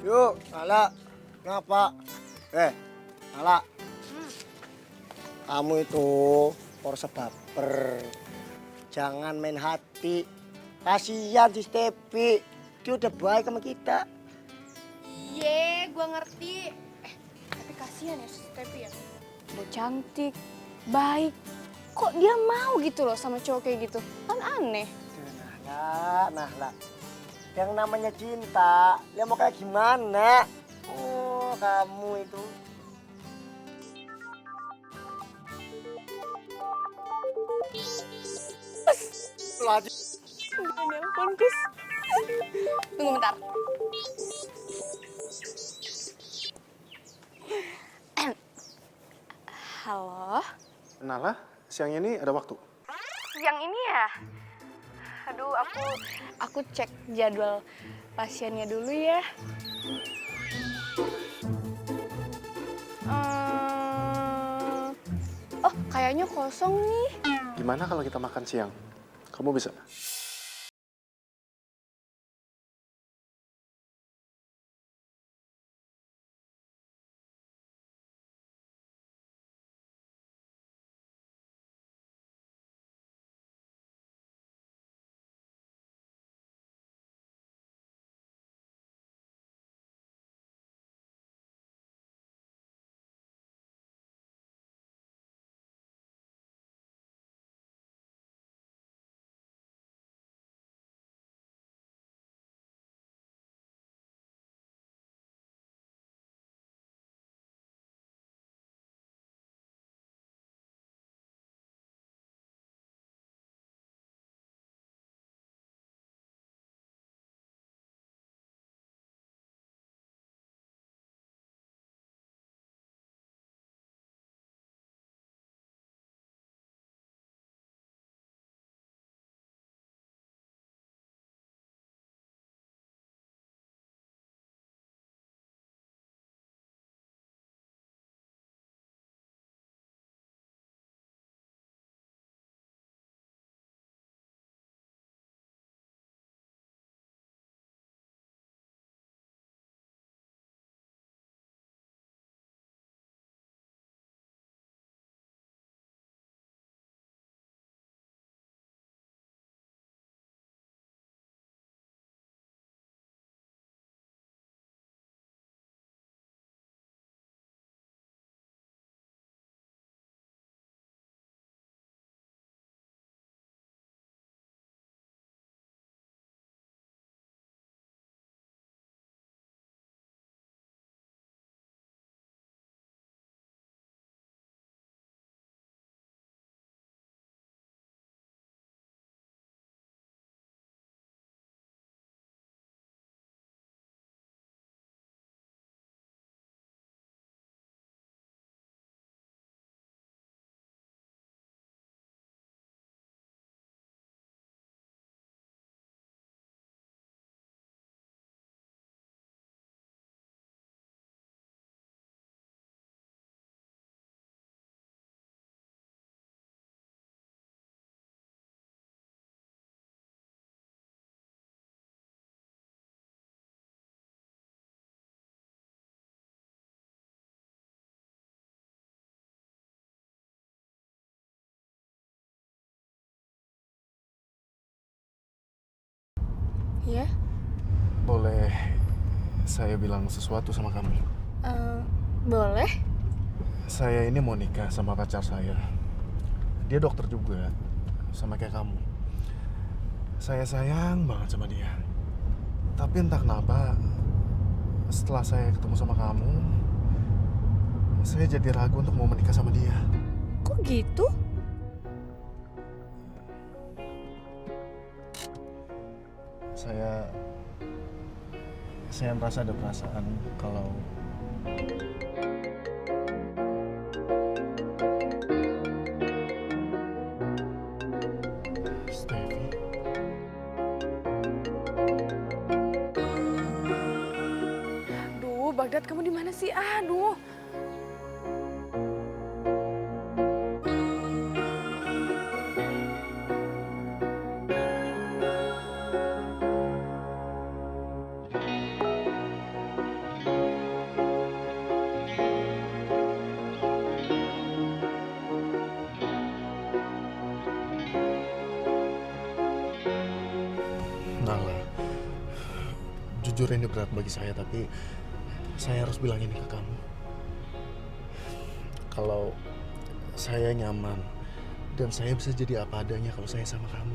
[SPEAKER 1] Yuk, Nala. Ngapa? Nala. Kamu itu porse baper. Jangan main hati. Kasihan si Stepi. Dia udah baik sama kita.
[SPEAKER 5] Iya, gua ngerti. Tapi kasihan ya si Stepi ya. Udah cantik, baik. Kok dia mau gitu loh sama cowok kayak gitu? Kan aneh.
[SPEAKER 1] Nahla. Yang namanya cinta, ya mau kayak gimana? Oh, kamu itu. Lagi.
[SPEAKER 5] Udah nelpon, Gus. Tunggu bentar. Halo?
[SPEAKER 3] Nahla, siang ini ada waktu?
[SPEAKER 5] Yang ini ya? Aduh, aku cek jadwal pasiennya dulu ya. Oh, kayaknya kosong nih.
[SPEAKER 3] Gimana kalau kita makan siang? Kamu bisa?
[SPEAKER 6] Ya?
[SPEAKER 3] Boleh saya bilang sesuatu sama kamu?
[SPEAKER 6] Boleh.
[SPEAKER 3] Saya ini mau nikah sama pacar saya. Dia dokter juga, sama kayak kamu. Saya sayang banget sama dia. Tapi entah kenapa, setelah saya ketemu sama kamu, saya jadi ragu untuk mau menikah sama dia.
[SPEAKER 6] Kok gitu?
[SPEAKER 3] Saya merasa ada perasaan kalau Steffi.
[SPEAKER 6] Duh, Bagdad kamu di mana sih? Aduh.
[SPEAKER 3] Nala, jujur ini berat bagi saya, tapi saya harus bilang ini ke kamu. Kalau saya nyaman dan saya bisa jadi apa adanya kalau saya sama kamu.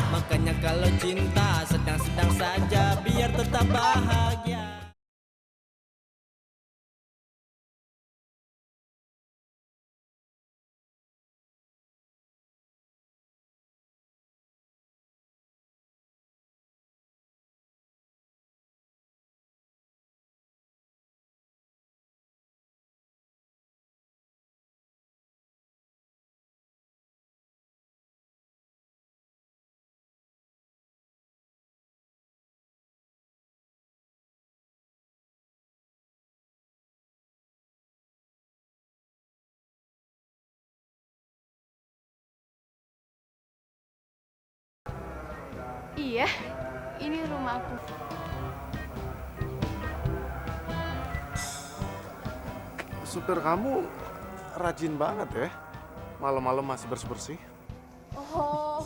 [SPEAKER 11] Makanya kalau cinta sedang-sedang saja biar tetap bahagia.
[SPEAKER 5] Iya, ini rumah aku.
[SPEAKER 3] Supir kamu rajin banget ya, malam-malam masih bersih-bersih.
[SPEAKER 5] Oh,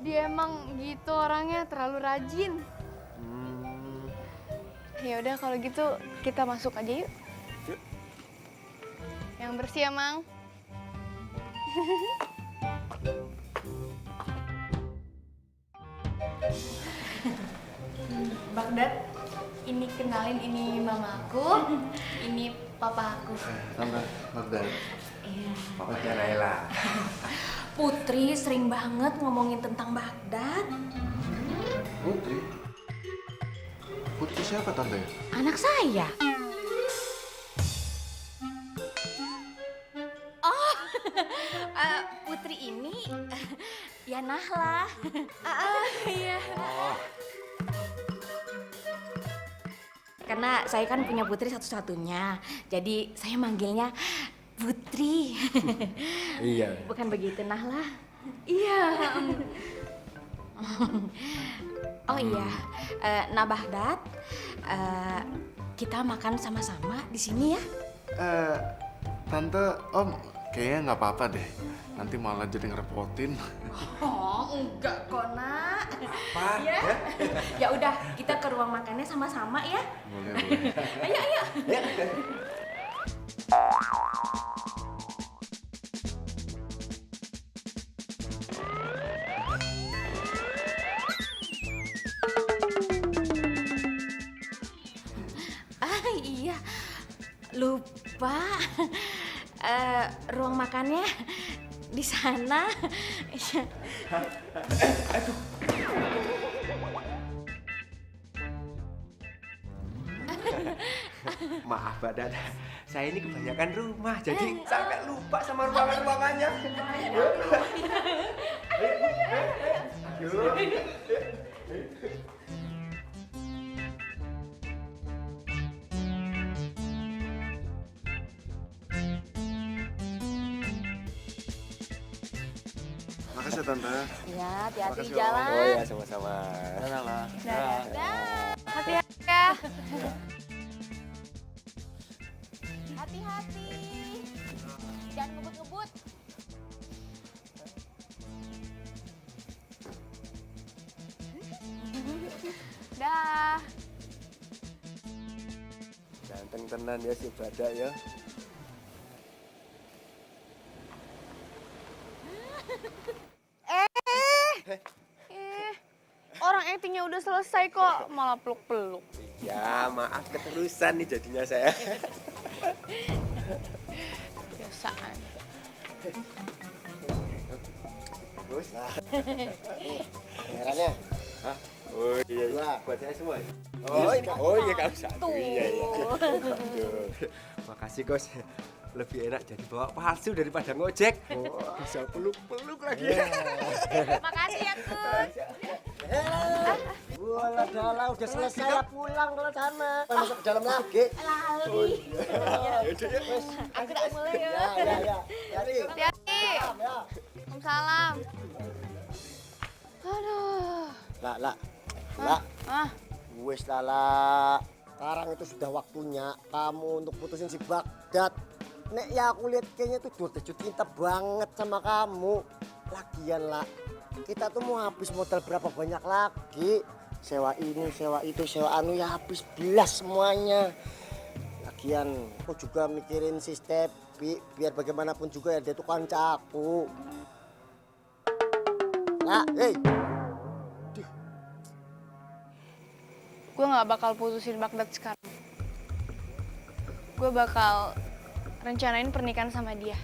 [SPEAKER 5] dia emang gitu orangnya, terlalu rajin. Ya udah kalau gitu kita masuk aja yuk.
[SPEAKER 3] Yuk.
[SPEAKER 5] Yang bersih ya, Mang. Bagdad, ini kenalin, ini mama aku, ini papa aku.
[SPEAKER 3] Tante, Bagdad.
[SPEAKER 8] Iya.
[SPEAKER 3] Papanya Naila.
[SPEAKER 8] Putri sering banget ngomongin tentang Bagdad.
[SPEAKER 3] Putri? Putri siapa, Tante?
[SPEAKER 8] Anak saya. Oh, Putri ini ya Nahla. Iya. Karena saya kan punya putri satu-satunya, jadi saya manggilnya Putri.
[SPEAKER 7] Iya.
[SPEAKER 8] Bukan begitu, Nahla? Iya. Oh iya, Bagdad, kita makan sama-sama di sini ya.
[SPEAKER 3] Tante, Om, kayaknya nggak apa-apa deh. Nanti malah jadi ngerepotin.
[SPEAKER 8] Oh, enggak kok, Nak.
[SPEAKER 3] Apa?
[SPEAKER 8] Ya? Ya udah, kita ke ruang makannya sama-sama ya.
[SPEAKER 3] Boleh, boleh.
[SPEAKER 8] Ayo, ayo. Iya, lupa. Ruang makannya di sana.
[SPEAKER 7] Aduh. Maaf, Mbak Dada. Saya ini kebanyakan rumah, jadi sampai lupa sama ruangan-ruangannya.
[SPEAKER 3] Makasih ya, Tante.
[SPEAKER 8] Ya, hati-hati di
[SPEAKER 3] Makasih, Om.
[SPEAKER 8] jalan.
[SPEAKER 7] Oh ya, sama-sama.
[SPEAKER 3] Nala.
[SPEAKER 5] Hati-hati ya.
[SPEAKER 8] Hati-hati.
[SPEAKER 5] Jangan ngebut-ngebut. Dah.
[SPEAKER 7] Ganteng tenan ya si Badak ya.
[SPEAKER 5] Orang actingnya udah selesai kok, malah peluk-peluk.
[SPEAKER 7] Ya maaf keterusan nih jadinya saya.
[SPEAKER 5] Biasaan.
[SPEAKER 7] Bos.
[SPEAKER 1] Pangerannya.
[SPEAKER 7] Hah? Oh iya,
[SPEAKER 1] Dua.
[SPEAKER 7] buat saya semua.
[SPEAKER 1] Iya,
[SPEAKER 7] Oh iya kalau satu.
[SPEAKER 5] Tuh.
[SPEAKER 7] Iya iya. Aduh. Makasih Kos. Lebih enak jadi bawa palsu daripada ngojek. Bisa peluk-peluk lagi.
[SPEAKER 5] Makasih ya, Kus.
[SPEAKER 1] Walah dalah udah selesai ya pulang kalau sana. Masuk ke dalam lagi.
[SPEAKER 5] Lali.
[SPEAKER 1] Aku
[SPEAKER 5] tak mulai ya.
[SPEAKER 1] Ya.
[SPEAKER 5] Hati-hati. Waalaikumsalam. Aduh.
[SPEAKER 1] Lah.
[SPEAKER 5] Ah,
[SPEAKER 1] Wes lala. Sekarang itu sudah waktunya kamu untuk putusin si Bagdad. Nek ya aku lihat kayaknya tuh udah jatuh cinta banget sama kamu. Lagian lah, kita tuh mau habis modal berapa banyak lagi. Sewa ini, sewa itu, sewa anu ya habis belas semuanya. Lagian aku juga mikirin si Stepi, biar bagaimanapun juga ya dia tuh kanca aku. Nah,
[SPEAKER 5] gue nggak bakal putusin Bagdad sekarang. Gue bakal rencanain pernikahan sama dia.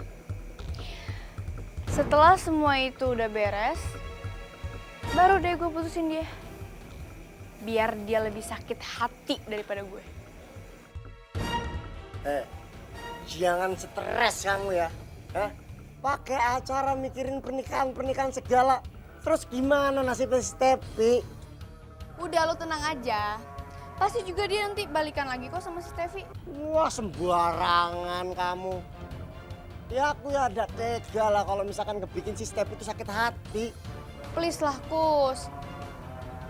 [SPEAKER 5] Setelah semua itu udah beres, baru deh gue putusin dia. Biar dia lebih sakit hati daripada gue.
[SPEAKER 1] Jangan stres kamu ya. Pakai acara mikirin pernikahan segala. Terus gimana nasibnya si Stepi?
[SPEAKER 5] Udah lo tenang aja. Pasti juga dia nanti balikan lagi kok sama si Stevi.
[SPEAKER 1] Wah sembarangan kamu. Ya aku ya ada tega lah kalau misalkan kebikin si Stepi itu sakit hati.
[SPEAKER 5] Please lah Kus.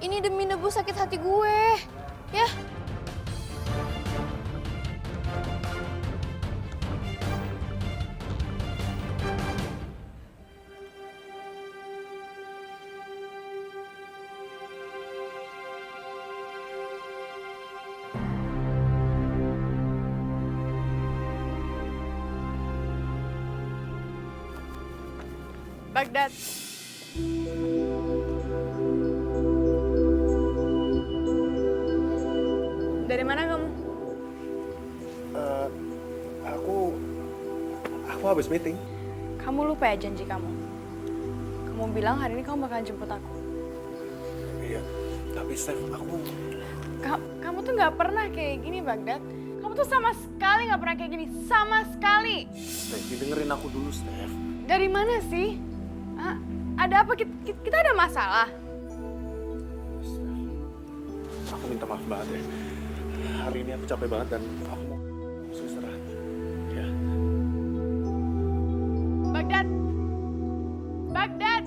[SPEAKER 5] Ini demi nebus sakit hati gue. Ya. Bagdad. Dari mana kamu?
[SPEAKER 7] Aku habis meeting.
[SPEAKER 5] Kamu lupa ya janji kamu. Kamu bilang hari ini kamu bakalan jemput aku.
[SPEAKER 3] Iya, tapi Steph, aku...
[SPEAKER 5] Kamu tuh nggak pernah kayak gini, Bagdad. Kamu tuh sama sekali nggak pernah kayak gini. Sama sekali.
[SPEAKER 3] Steph, dengerin aku dulu, Steph.
[SPEAKER 5] Dari mana sih? Hah? Ada apa? Kita ada masalah?
[SPEAKER 3] Aku minta maaf banget ya. Hari ini aku capek banget dan aku mau istirahat. Ya.
[SPEAKER 5] Bagdad! Bagdad!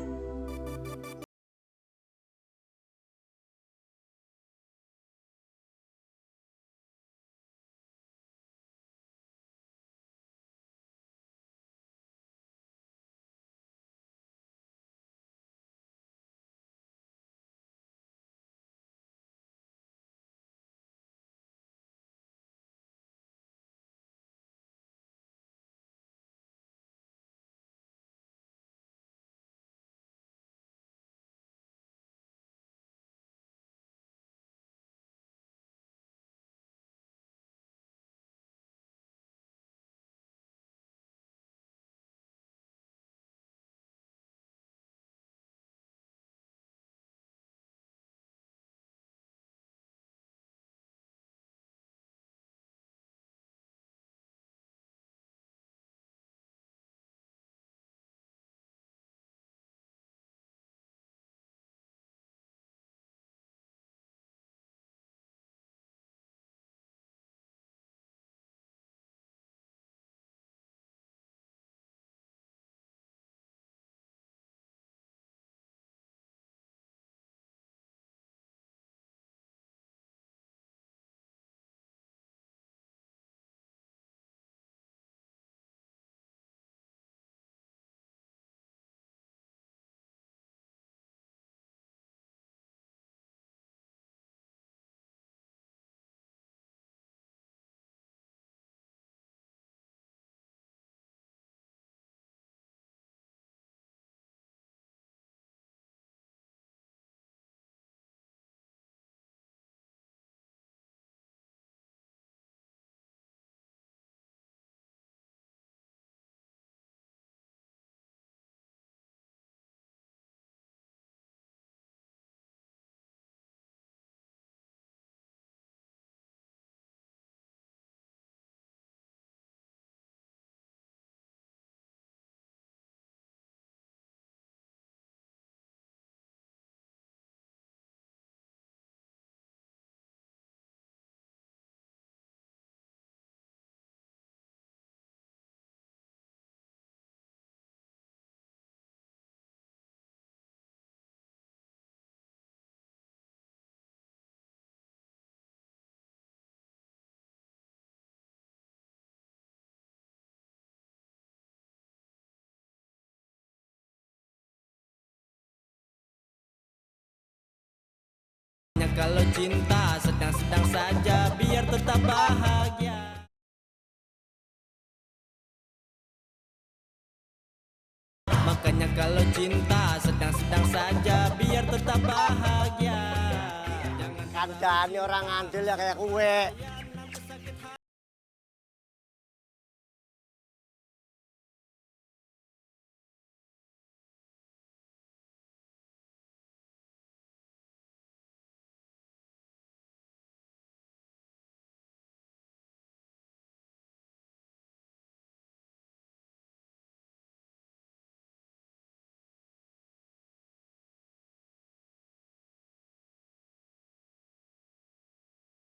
[SPEAKER 11] Makanya kalau cinta sedang-sedang saja biar tetap bahagia. Makanya kalau cinta sedang-sedang saja biar tetap bahagia.
[SPEAKER 1] Kandani orang andel ya kayak kue.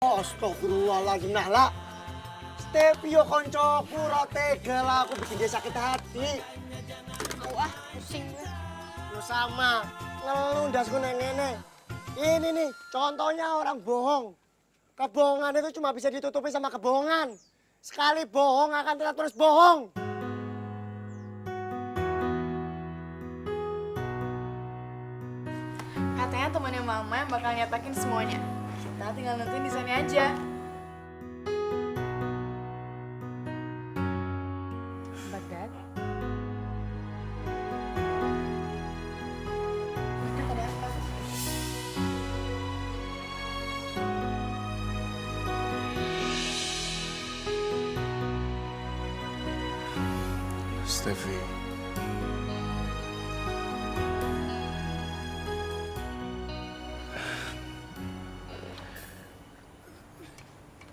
[SPEAKER 1] Astagfirullahaladzim, Nahla. Stevio koncoku rotega lah, aku bikin dia sakit hati.
[SPEAKER 5] Wah, pusing gue.
[SPEAKER 1] Lu sama, ngelundas gue nenek-nenek. Ini nih, contohnya orang bohong. Kebohongan itu cuma bisa ditutupi sama kebohongan. Sekali bohong akan tetap terus bohong.
[SPEAKER 6] Katanya temannya mama yang bakal nyatakin semuanya. Kita tinggal nentuin di sana aja. Bagdad? Bagdad ada apa?
[SPEAKER 3] Steffi.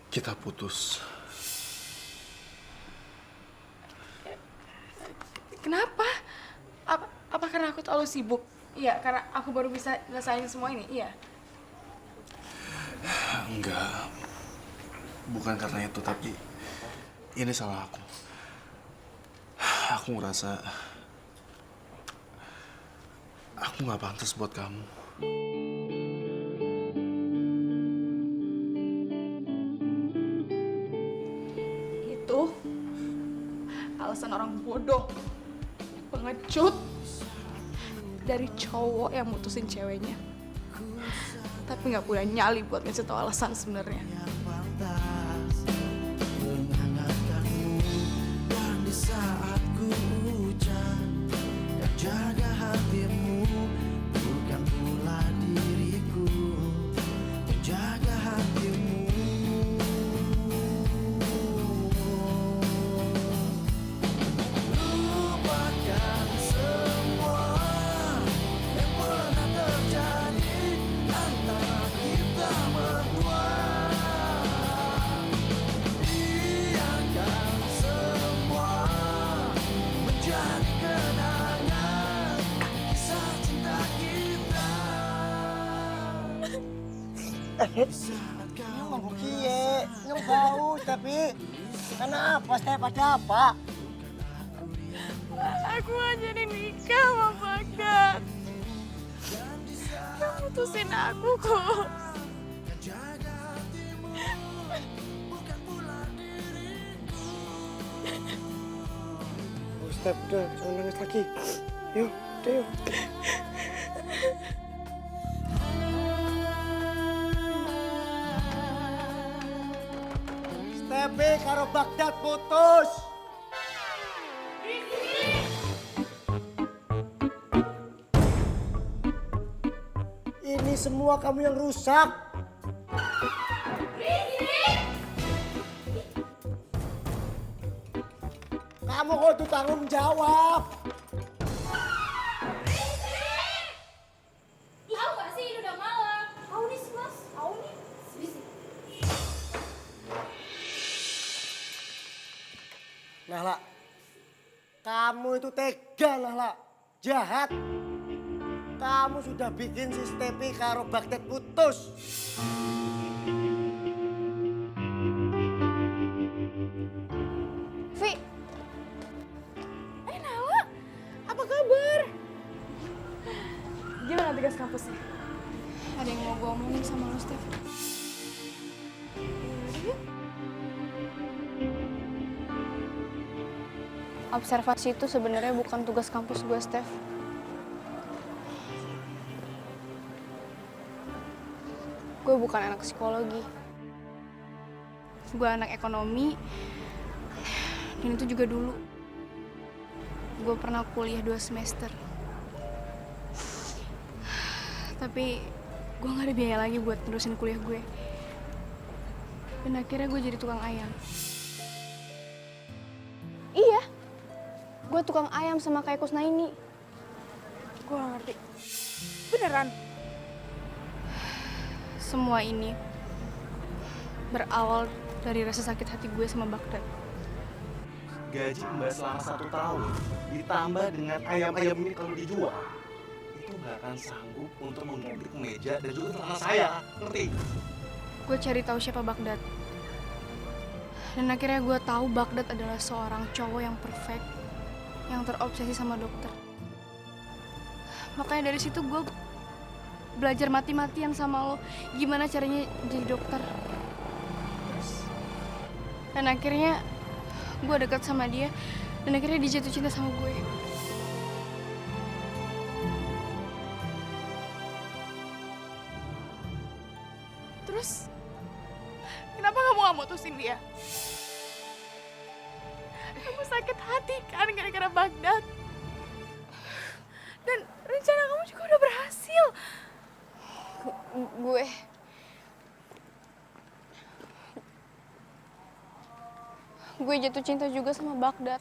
[SPEAKER 3] Kita putus.
[SPEAKER 6] Kenapa? Apa karena aku terlalu sibuk? Iya, karena aku baru bisa ngelesain semua ini, iya.
[SPEAKER 3] Enggak. Bukan karena itu, tapi ini salah aku. Aku ngerasa aku nggak pantas buat kamu.
[SPEAKER 6] Itu alasan orang bodoh, pengecut dari cowok yang mutusin ceweknya, tapi nggak punya nyali buat ngasih tau alasan sebenarnya.
[SPEAKER 11] Dan di saat ku hujan, yang jaga hatimu bukan pula diriku, menjaga hatimu. Lupakan semua yang pernah terjadi antara kita berdua. Biarkan semua menjadi kenangan kisah cinta kita.
[SPEAKER 1] Nyong kie, nyong bau tapi kenapa Stef, ada apa?
[SPEAKER 6] Aku gak jadi nikah sama Bagdad. Dia mutusin aku kok.
[SPEAKER 1] Stef, udah jangan nangis lagi. Yuk, udah yuk. Stepi karo Bagdad putus. Ini semua kamu yang rusak. Kamu kudu tanggung jawab.
[SPEAKER 5] Tahu gak sih, ini udah malam. Tahu nih sih, Mas. Tahu nih. Sini.
[SPEAKER 1] Nahla, kamu itu tega, Nahla. Jahat. Kamu sudah bikin si Stepi karo Bagdad putus.
[SPEAKER 6] Vi. Nala, apa kabar? Gimana tugas kampusnya? Ada yang mau gue omongin sama lo, Stef?
[SPEAKER 5] Observasi itu sebenarnya bukan tugas kampus gue, Stef. gue bukan anak psikologi. Gue anak ekonomi. Dan itu juga dulu. Gue pernah kuliah 2 semester. Tapi gue gak ada biaya lagi buat terusin kuliah gue. Dan akhirnya gue jadi tukang ayam. Iya, gue tukang ayam sama kayak Kusnaini.
[SPEAKER 6] Gue gak ngerti. Beneran?
[SPEAKER 5] Semua ini berawal dari rasa sakit hati gue sama Baghdad.
[SPEAKER 3] Gaji Mbak selama 1 tahun ditambah dengan ayam-ayam ini kalau dijual, itu nggak akan sanggup untuk mengganti kemeja dan juga celana saya, ngerti?
[SPEAKER 5] Gue cari tahu siapa Baghdad. Dan akhirnya gue tahu Baghdad adalah seorang cowok yang perfect, yang terobsesi sama dokter. Makanya dari situ gue belajar mati-matian sama lo, gimana caranya jadi dokter. Dan akhirnya gue dekat sama dia, dan akhirnya dia jatuh cinta sama gue.
[SPEAKER 6] Terus, kenapa kamu gak mutusin dia? Kamu sakit hati kan gara-gara Baghdad. Dan rencana kamu juga udah berhasil.
[SPEAKER 5] Gue jatuh cinta juga sama Baghdad.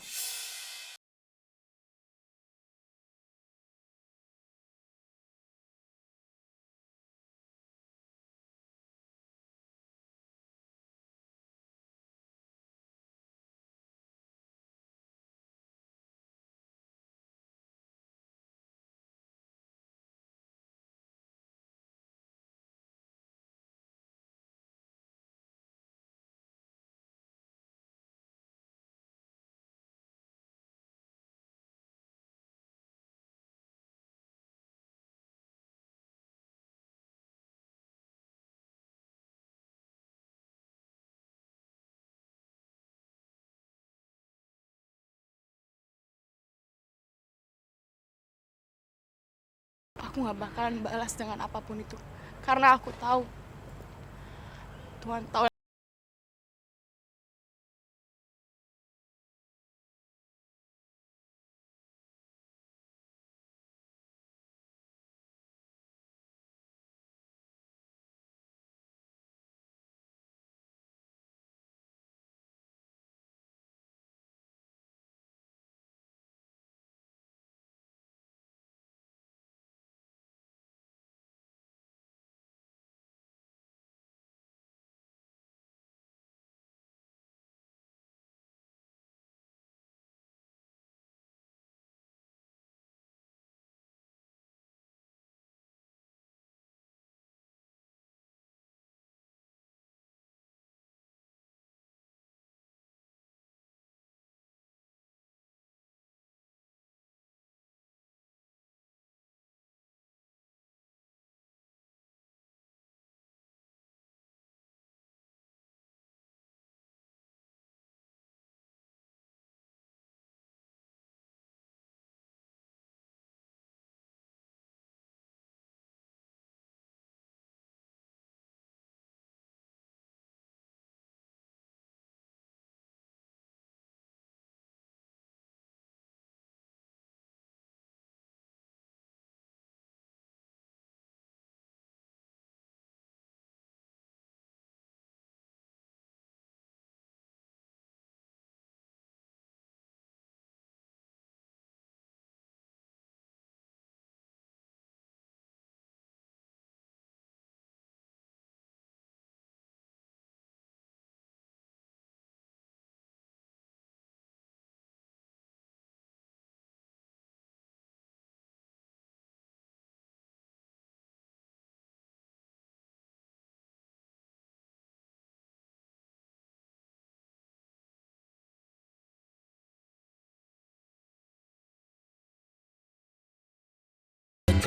[SPEAKER 6] Aku gak bakalan balas dengan apapun itu. Karena aku tahu. Tuhan tahu.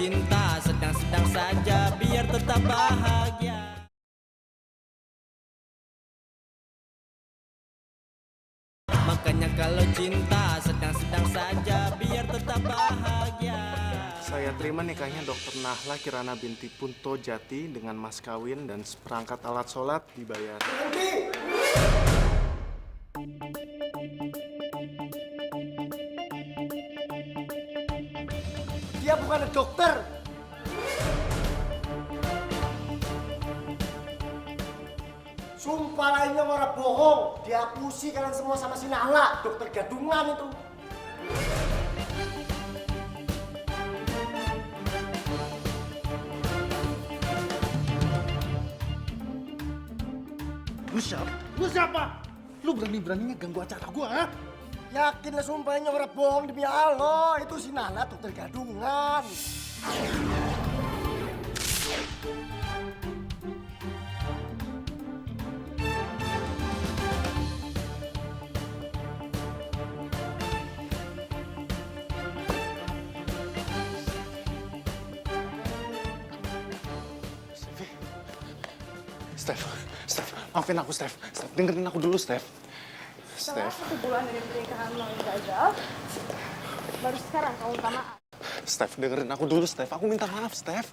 [SPEAKER 11] Cinta sedang-sedang saja biar tetap bahagia. Makanya kalau cinta sedang-sedang saja biar tetap bahagia.
[SPEAKER 3] Saya terima nikahnya Dr. Nahla Kirana binti Punto Jati dengan mas kawin dan seperangkat alat sholat dibayar.
[SPEAKER 1] Dia bukan dokter. Sumpah lainnya orang bohong. Diakusi kalian semua sama si Nahla, dokter gadungan itu.
[SPEAKER 3] Lu siapa? Lu siapa? Lu berani-beraninya ganggu acara gua, ha?
[SPEAKER 1] Yakin lah sumpahnya orang bohong demi Allah. Itu si Nahla dokter gadungan.
[SPEAKER 3] Steph, maafin aku, Steph. Dengerin aku dulu, Steph.
[SPEAKER 6] Setelah 1 bulan dari pernikahan lo yang gagal, baru sekarang kamu minta maaf.
[SPEAKER 3] Steph, dengerin aku dulu, Steph. Aku minta maaf, Steph.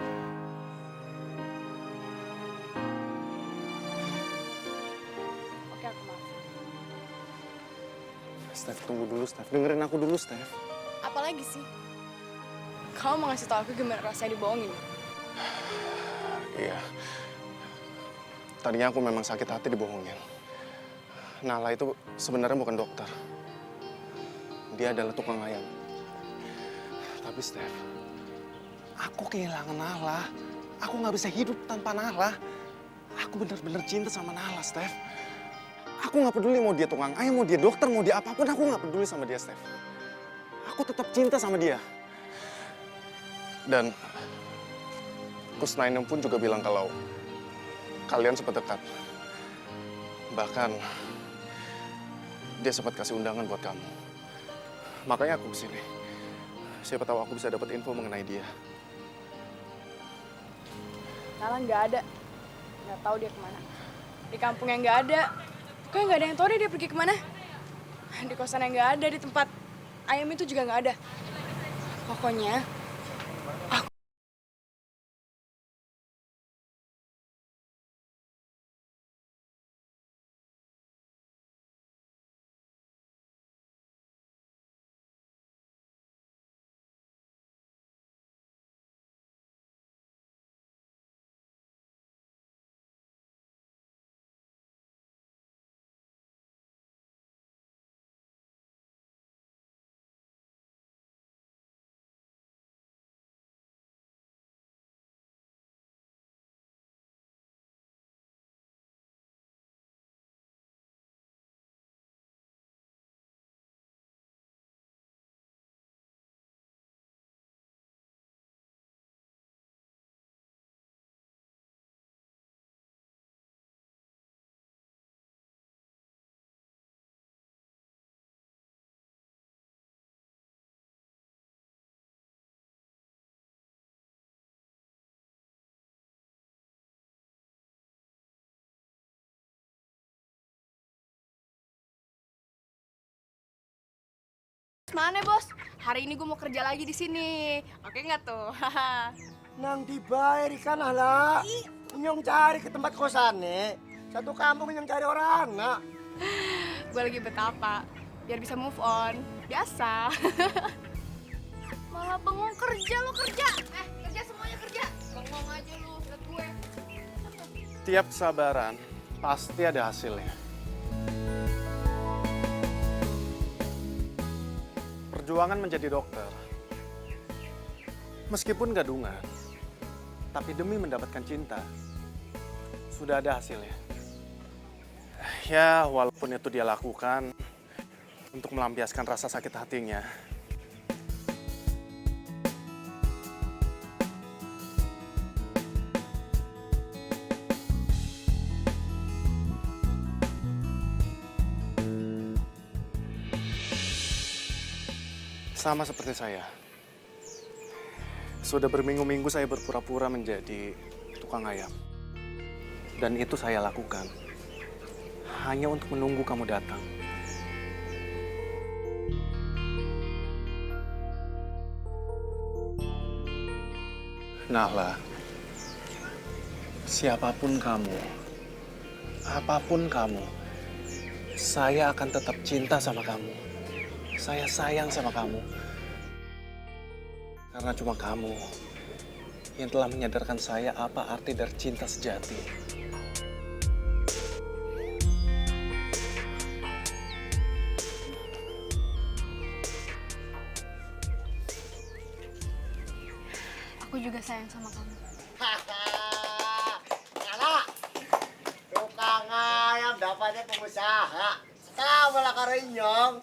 [SPEAKER 6] Oke, aku maaf.
[SPEAKER 3] Steph, tunggu dulu, Steph. Dengerin aku dulu, Steph.
[SPEAKER 6] Apalagi sih? Kamu mau ngasih tau aku gimana rasanya dibohongin?
[SPEAKER 3] Iya. Tadinya aku memang sakit hati dibohongin. Nahla itu sebenarnya bukan dokter. Dia adalah tukang ayam. Tapi Steph, aku kehilangan Nahla. Aku nggak bisa hidup tanpa Nahla. Aku benar-benar cinta sama Nahla, Steph. Aku nggak peduli mau dia tukang ayam, mau dia dokter, mau dia apapun. Aku nggak peduli sama dia, Steph. Aku tetap cinta sama dia. Dan Kusnainem pun juga bilang kalau kalian sempat dekat. Bahkan dia sempat kasih undangan buat kamu. Makanya aku kesini. Siapa tahu aku bisa dapat info mengenai dia.
[SPEAKER 6] Nahla nggak ada. Nggak tahu dia kemana. Di kampung yang nggak ada. Pokoknya nggak ada yang tahu deh dia pergi kemana. Di kosan yang nggak ada, di tempat ayam itu juga nggak ada. Pokoknya mana bos? Hari ini gue mau kerja lagi di sini. Oke nggak tuh?
[SPEAKER 1] Nang dibayar ikan Nahla. Nyong cari ke tempat kosannya. Satu kampung yang cari orang, nak.
[SPEAKER 6] Gue lagi betapa biar bisa move on. Biasa.
[SPEAKER 5] Malah bengong kerja lo kerja. Kerja semuanya kerja. Bengong aja lu, liat gue.
[SPEAKER 3] Tiap kesabaran pasti ada hasilnya. Perjuangan menjadi dokter, meskipun gadungan, tapi demi mendapatkan cinta, sudah ada hasilnya. Ya, walaupun itu dia lakukan untuk melampiaskan rasa sakit hatinya. Sama seperti saya. Sudah berminggu-minggu saya berpura-pura menjadi tukang ayam. Dan itu saya lakukan hanya untuk menunggu kamu datang. Nahla, siapapun kamu, apapun kamu, saya akan tetap cinta sama kamu. Saya sayang sama kamu. Karena cuma kamu yang telah menyadarkan saya apa arti dari cinta sejati.
[SPEAKER 5] Aku juga sayang sama kamu.
[SPEAKER 1] Nyala, tukang ayam dapatnya pengusaha. Kamu lah karo inyong.